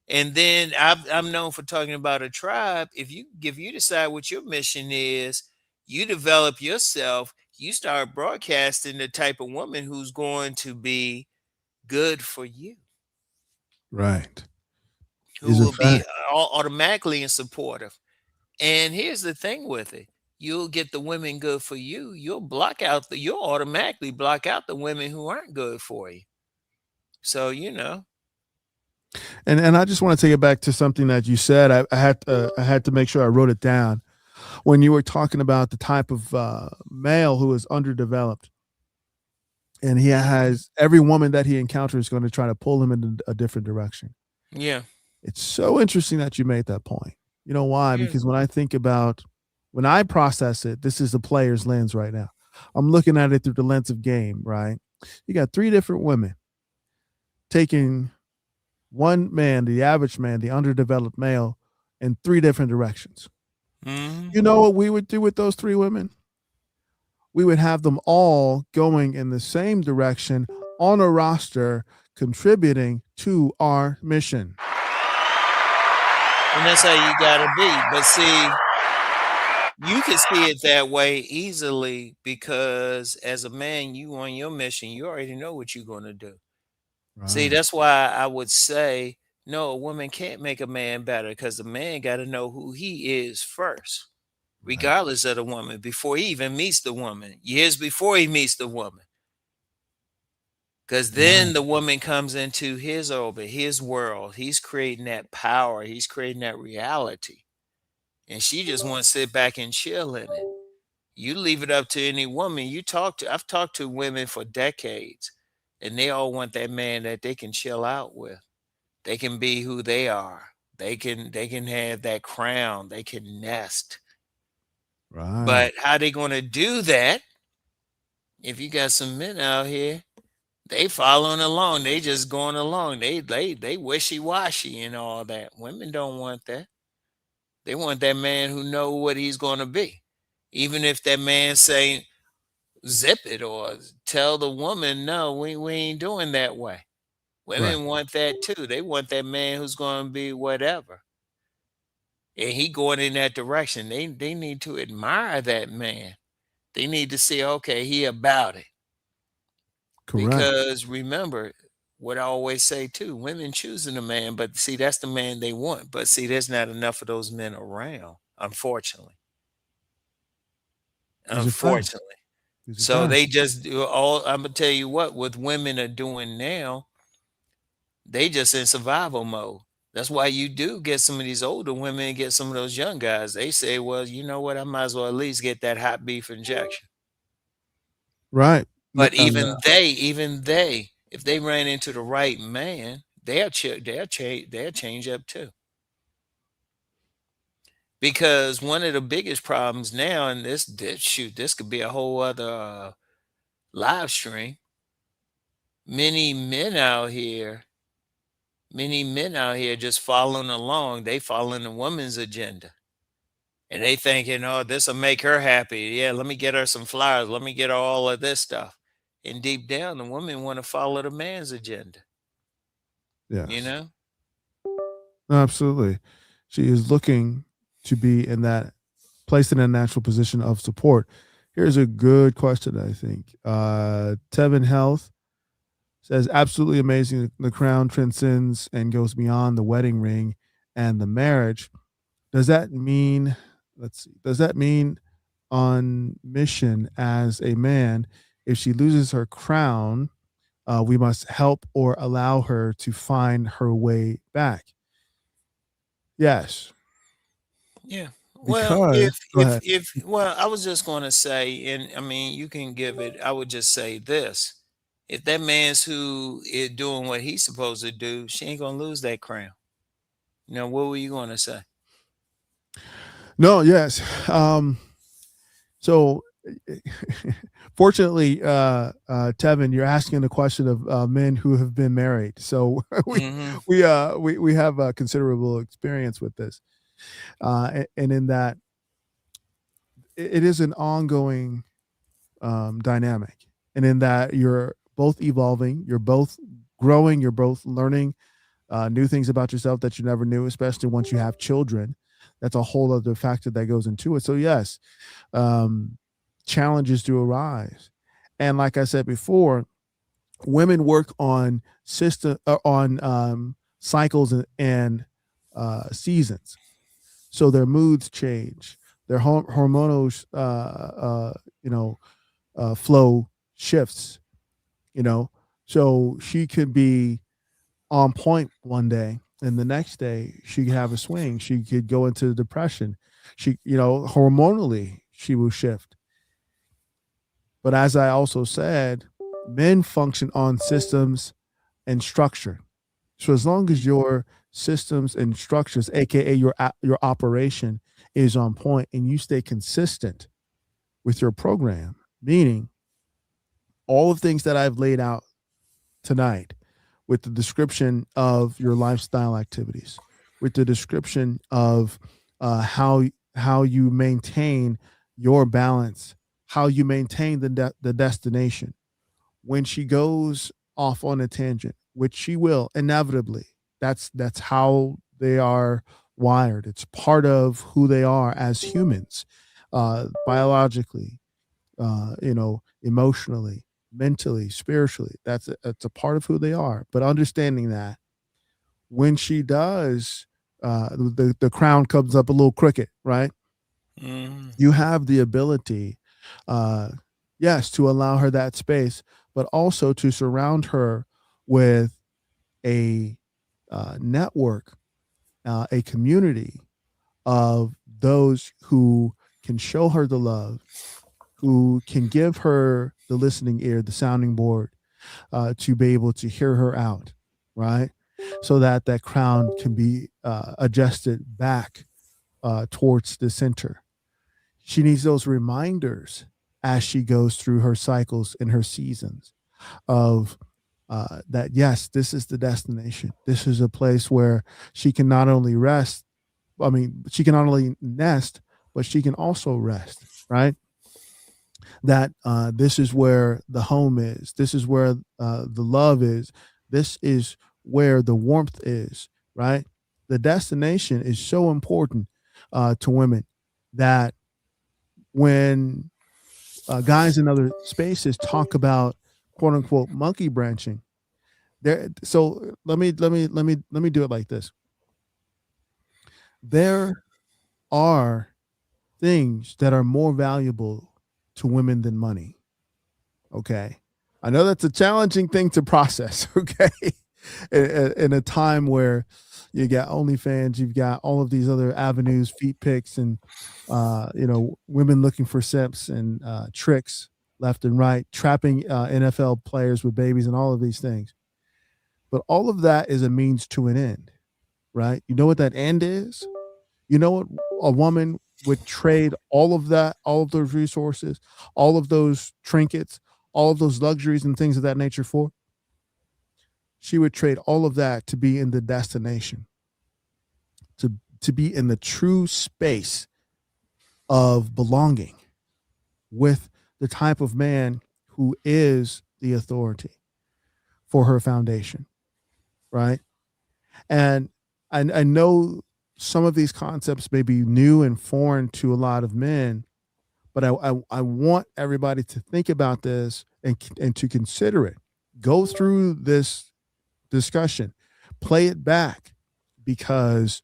And then I'm known for talking about a tribe. If you decide what your mission is, you develop yourself. You start broadcasting the type of woman who's going to be good for you, Right. who Is a will be fact. automatically and supportive. And here's the thing with it: you'll get the women good for you. You'll automatically block out the women who aren't good for you. So And I just want to take it back to something that you said. I had to make sure I wrote it down when you were talking about the type of male who is underdeveloped, and he Mhm. has every woman that he encounters is going to try to pull him in a different direction. Yeah, It's so interesting that you made that point. You know why? yeah. Because when I process it, this is the player's lens right now. I'm looking at it through the lens of game, right? You got three different women taking one man, the average man, the underdeveloped male, in three different directions. Hmm. You know what we would do with those three women? We would have them all going in the same direction on a roster, contributing to our mission. And that's how you gotta be. But see, You can see it that way easily because as a man, you on your mission, you already know what you're going to do. See, Right. that's why I would say no, a woman can't make a man better because the man got to know who he is first, Right. regardless of the woman, before he even meets the woman, years before he meets the woman. Because Right. then the woman comes into his orbit, his world. He's creating that power, he's creating that reality. And she just wants to sit back and chill in it. You leave it up to any woman you talk to. I've talked to women for decades, and they all want that man that they can chill out with. They can be who they are. They can have that crown. They can nest. Right. But how they going to do that if you got some men out here? They following along. They just going along. They wishy washy and all that. Women don't want that. They want that man who know what he's going to be. Even if that man say zip it or tell the woman, no, we ain't doing that way. Right. Women want that too. They want that man who's going to be whatever. And he going in that direction. They need to admire that man. They need to see, okay, he about it. Correct. Because remember what I always say too, women choosing a man, but see, that's the man they want. But see, there's not enough of those men around, unfortunately. These are facts. Unfortunately. These are So facts. they just do all I'm gonna tell you what women are doing now, they just in survival mode. That's why you do get some of these older women and get some of those young guys. They say, well, you know what, I might as well at least get that hot beef injection. Right. But even they, if they ran into the right man, they'll change up too. Because one of the biggest problems now, and this could be a whole other live stream. Many men out here, many men out here just following along. They following the woman's agenda, and they thinking, "Oh, this will make her happy. Yeah, let me get her some flowers. Let me get her all of this stuff." And deep down, the woman want to follow the man's agenda. You Yes. know? Absolutely. She is looking to be in that placed in a natural position of support. Here's a good question, I think. Tevin Health says, absolutely amazing. The crown transcends and goes beyond the wedding ring and the marriage. Does that mean, let's see, does that mean on mission as a man, if she loses her crown, we must help or allow her to find her way back? Yes, Yeah. Well, because go ahead. well, I was just going to say, and I mean, you can give it. I would just say this: if that man's who is doing what he's supposed to do, she ain't gonna lose that crown. What were you going to say? No, yes. So fortunately, Tevin, you're asking the question of men who have been married. So Hmm. we have a considerable experience with this, and in that it is an ongoing dynamic, and in that you're both evolving, you're both growing, you're both learning new things about yourself that you never knew, especially once you have children. That's a whole other factor that goes into it. So yes, um, challenges do arise, and like I said before, women work on cycles and seasons, so their moods change, their hormonal you know flow shifts. You know, so she could be on point one day, and the next day she could have a swing. She could go into depression. She, hormonally, she will shift. But as I also said, men function on systems and structure. So as long as your systems and structures, aka your operation, is on point and you stay consistent with your program, meaning all the things that I've laid out tonight, with the description of your lifestyle activities, with the description of how you maintain your balance, how you maintain the destination. When she goes off on a tangent, which she will inevitably, that's how they are wired. It's part of who they are as humans. biologically, emotionally, mentally, spiritually. That's a part of who they are. But understanding that when she does, the crown comes up a little crooked, right? Mm-hmm. You have the ability, uh, yes, to allow her that space, but also to surround her with a network, a community of those who can show her the love, who can give her the listening ear, the sounding board, to be able to hear her out, right? So that that crown can be adjusted back towards the center. She needs those reminders as she goes through her cycles and her seasons of that, yes, this is the destination. This is a place where she can not only rest, I mean, she can not only nest, but she can also rest, right? That this is where the home is. This is where the love is. This is where the warmth is, right? The destination is so important to women that when guys in other spaces talk about quote unquote monkey branching, there. So let me do it like this. There are things that are more valuable to women than money. Okay. I know that's a challenging thing to process. Okay. In a time where you got OnlyFans, you've got all of these other avenues, feet pics, and women looking for simps and tricks left and right, trapping NFL players with babies, and all of these things. But all of that is a means to an end, right? You know what that end is? You know what a woman would trade all of that, all of those resources, all of those trinkets, all of those luxuries and things of that nature for? She would trade all of that to be in the destination, to be in the true space of belonging with the type of man who is the authority for her foundation, right? And I know some of these concepts may be new and foreign to a lot of men, but I want everybody to think about this and to consider it. Go through this discussion, play it back, because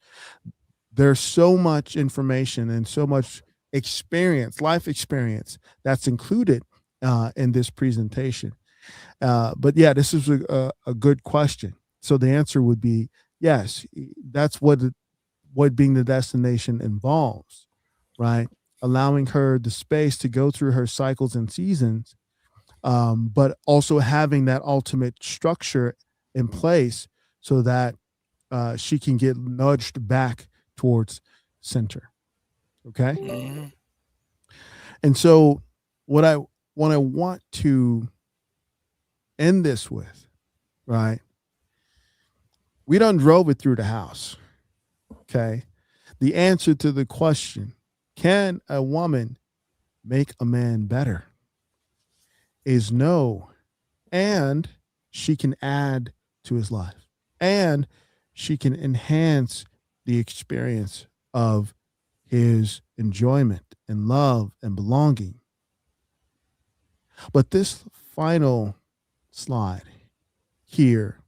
there's so much information and so much experience, life experience, that's included in this presentation. But yeah, this is a good question. So the answer would be yes. That's what being the destination involves, right? Allowing her the space to go through her cycles and seasons, but also having that ultimate structure in place so that she can get nudged back towards center. Okay. Mm-hmm. And so what I want to end this with, right? We done drove it through the house. Okay. The answer to the question, can a woman make a man better, is no. And she can add to his life. And she can enhance the experience of his enjoyment and love and belonging. But this final slide here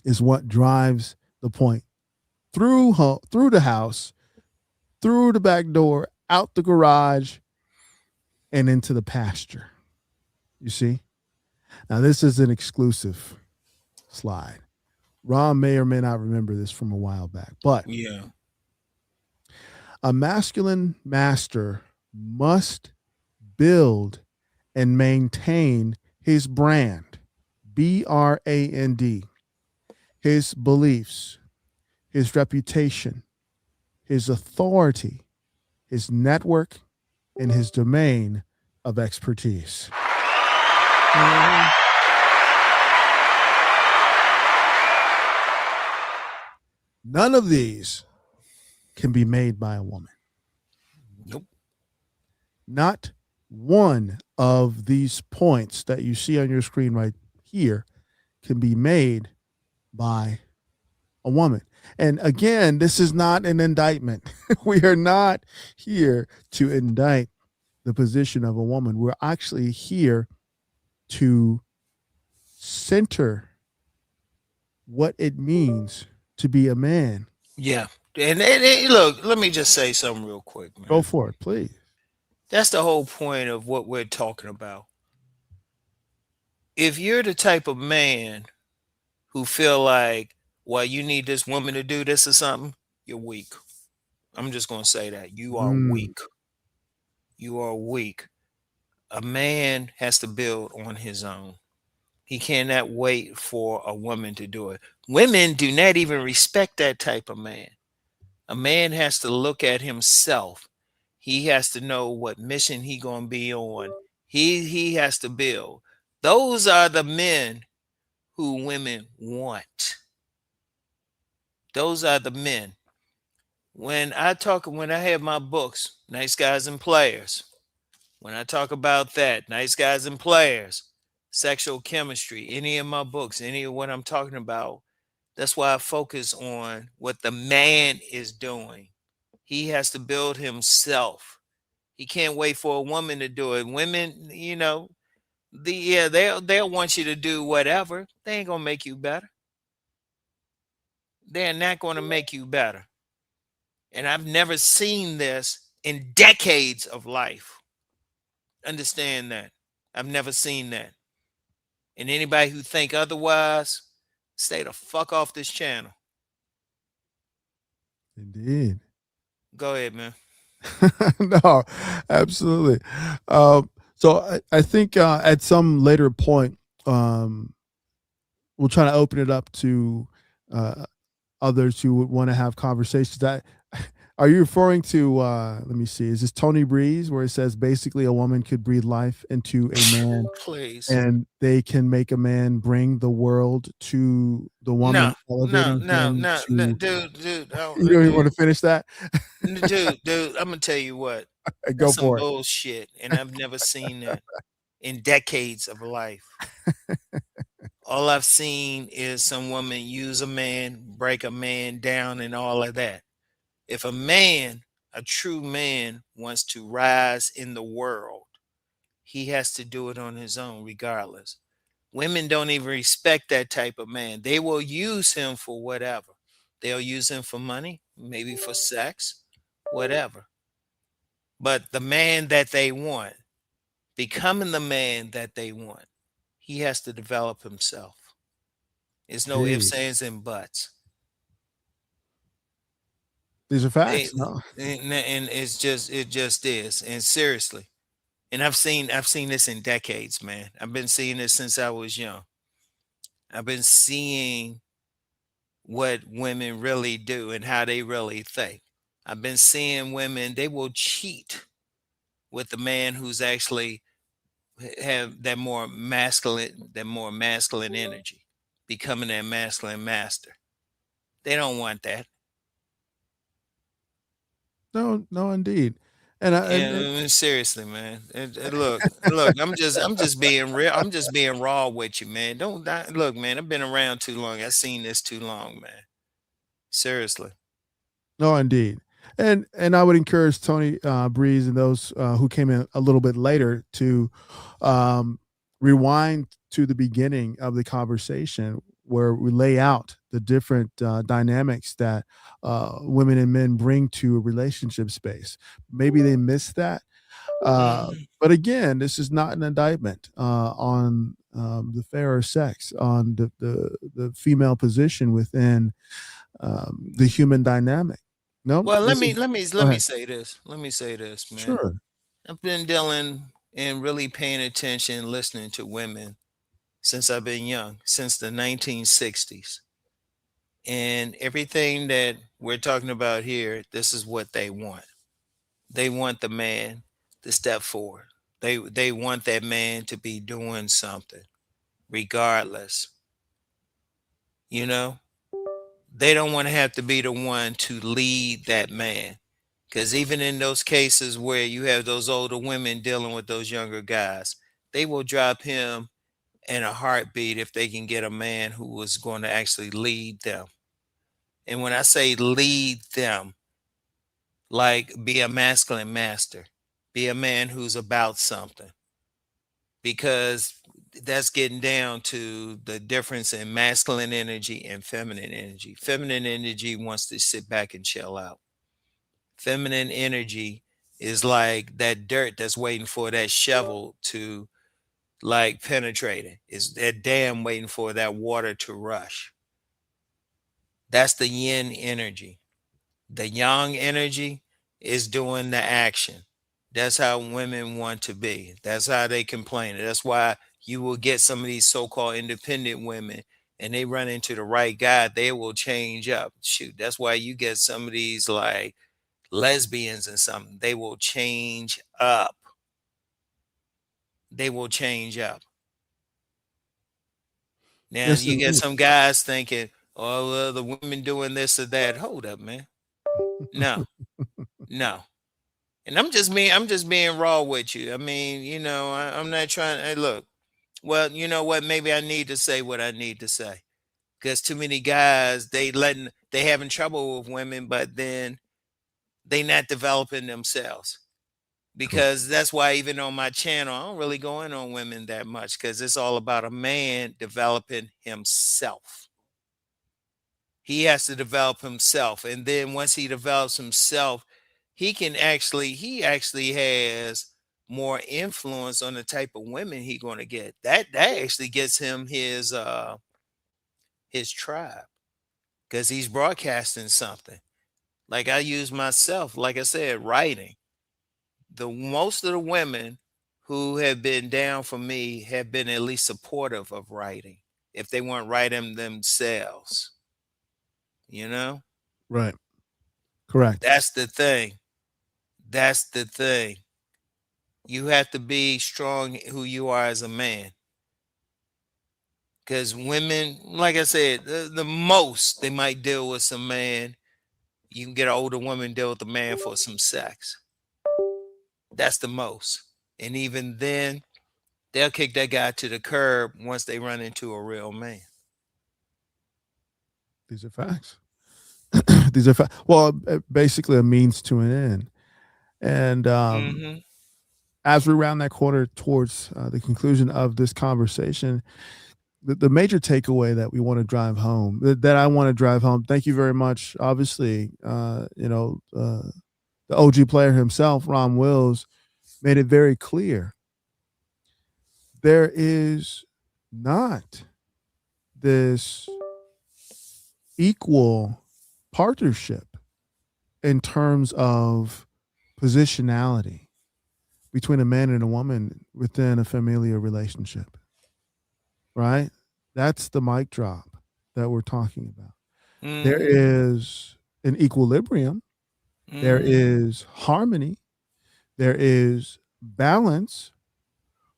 is what drives the point through the house, through the back door, out the garage, and into the pasture. You see? Now, this is an exclusive slide. Ron may or may not remember this from a while back, but Yeah. a masculine master must build and maintain his brand, BRAND, his beliefs, his reputation, his authority, his network, and his domain of expertise. None of these can be made by a woman. Nope. Not one of these points that you see on your screen right here can be made by a woman. And again, this is not an indictment. We are not here to indict the position of a woman. We're actually here to center what it means to be a man. Yeah. And look, let me just say something real quick, Go man. for it, please. That's the whole point of what we're talking about. If you're the type of man who feel like, well, you need this woman to do this or something, you're weak. I'm just going to say that. You are Mm, weak. You are weak. A man has to build on his own. He cannot wait for a woman to do it. Women do not even respect that type of man. A man has to look at himself. He has to know what mission he going to be on. He has to build. Those are the men who women want. Those are the men. When I have my books, Nice Guys and Players, when I talk about that, Nice Guys and Players, sexual chemistry, any of my books, any of what I'm talking about, that's why I focus on what the man is doing. He has to build himself. He can't wait for a woman to do it. Women, they'll want you to do whatever. They ain't gonna make you better. They're not gonna make you better. And I've never seen this in decades of life. Understand that. I've never seen that. And anybody who think otherwise, stay the fuck off this channel. indeed. Go ahead, man. No, absolutely. So I think at some later point, we'll try to open it up to uh, others who would want to have conversations. That are you referring to? Let me see. Is this Tony Breeze, where it says basically a woman could breathe life into a man, Please. and they can make a man bring the world to the No, woman, no, elevating no, him no, no, to. dude, You don't even want to finish that? dude. I'm gonna tell you what. Go That's some for it. bullshit, and I've never seen that in decades of life. All I've seen is some woman use a man, break a man down, and all of that. If a man, a true man, wants to rise in the world, he has to do it on his own, regardless. Women don't even respect that type of man. They will use him for whatever. They'll use him for money, maybe for sex, whatever. But the man that they want, becoming the man that they want, he has to develop himself. There's no ifs, Indeed. ands, and buts. These are They, facts. No. and it just is. And seriously, and I've seen this in decades, man. I've been seeing this since I was young. I've been seeing what women really do and how they really think. I've been seeing women, they will cheat with the man who's actually have that more masculine energy, becoming that masculine master. They don't want that. No, no, indeed. And And seriously, man. Look. I'm just being real. I'm just being raw with you, man. Look, man. I've been around too long. I've seen this too long, man. Seriously. no, indeed. And I would encourage Tony Breeze and those who came in a little bit later to um, rewind to the beginning of the conversation where we lay out the different dynamics that women and men bring to a relationship space. Maybe they missed that. Mhm. But again, this is not an indictment on the fairer sex, on the female position within the human dynamic. No, Well, this is. Go let me ahead. say this. Let me say this, man. Sure. I've been dealing and really paying attention, listening to women since I've been young, since the 1960s. And everything that we're talking about here, this is what they want. They want the man to step forward. They want that man to be doing something, regardless. You know, they don't want to have to be the one to lead that man. Because even in those cases where you have those older women dealing with those younger guys, they will drop him in a heartbeat if they can get a man who was going to actually lead them. And when I say lead them, like be a masculine master, be a man who's about something, because that's getting down to the difference in masculine energy and feminine energy. Feminine energy wants to sit back and chill out. Feminine energy is like that dirt that's waiting for that shovel to like penetrate it. Is that dam waiting for that water to rush. That's the yin energy. The yang energy is doing the action. That's how women want to be. That's how they complain. That's why you will get some of these so-called independent women and they run into the right guy, they will change up. Shoot, that's why you get some of these like lesbians and something. They will change up. They will change up. Now Yes, you get indeed. some guys thinking, oh, well, the women doing this or that. Hold up, man. No, no. And I'm just being raw with you. I mean, I'm not trying. Hey, look, well, you know what? Maybe I need to say what I need to say because too many guys they having trouble with women, but then they not developing themselves. Correct. Because that's why even on my channel, I don't really go in on women that much because it's all about a man developing himself. He has to develop himself, and then once he develops himself, he actually has more influence on the type of women he going to get. That actually gets him his tribe because he's broadcasting something. Like I use myself, like I said, writing. The most of the women who have been down for me have been at least supportive of writing if they weren't writing themselves, you know. Right. Correct. That's the thing. That's the thing. You have to be strong who you are as a man. Because women, like I said, the most they might deal with some man, you can get an older woman deal with a man for some sex. That's the most. And even then, they'll kick that guy to the curb once they run into a real man. These are facts. These are well, basically a means to an end. And Hmm. as we round that corner towards the conclusion of this conversation, the major takeaway that we want to drive home, that I want to drive home. Thank you very much. Obviously, the OG player himself, Ron Wills, made it very clear there is not this equal partnership in terms of positionality between a man and a woman within a familial relationship, right? That's the mic drop that we're talking about. There Hmm. is an equilibrium, there Hmm. is harmony, there is balance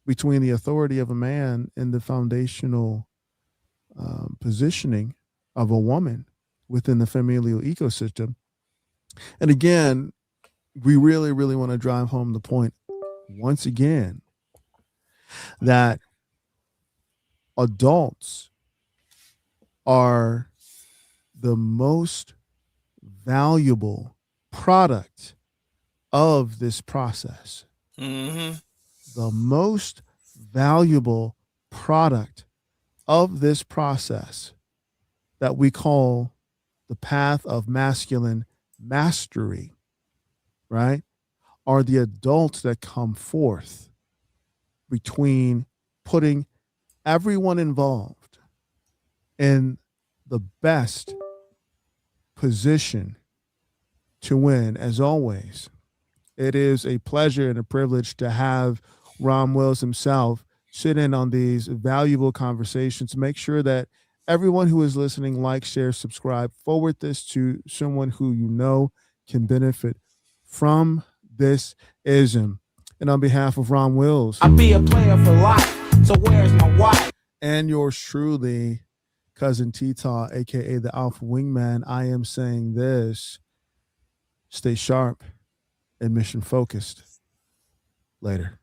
between the authority of a man and the foundational positioning of a woman within the familial ecosystem. And again, we really, really want to drive home the point once again that adults are the most valuable product of this process. Hmm. The most valuable product of this process that we call the path of masculine mastery, right, are the adults that come forth between putting everyone involved in the best position to win. As always, it is a pleasure and a privilege to have Ron Wells himself sit in on these valuable conversations. Make sure that everyone who is listening, like, share, subscribe, forward this to someone who you know can benefit from this ism. And on behalf of Ron Wills, I be a player for life, so where's my wife? and yours truly, Cousin T-Taw, aka the Alpha Wingman, I am saying this: stay sharp and mission focused. Later.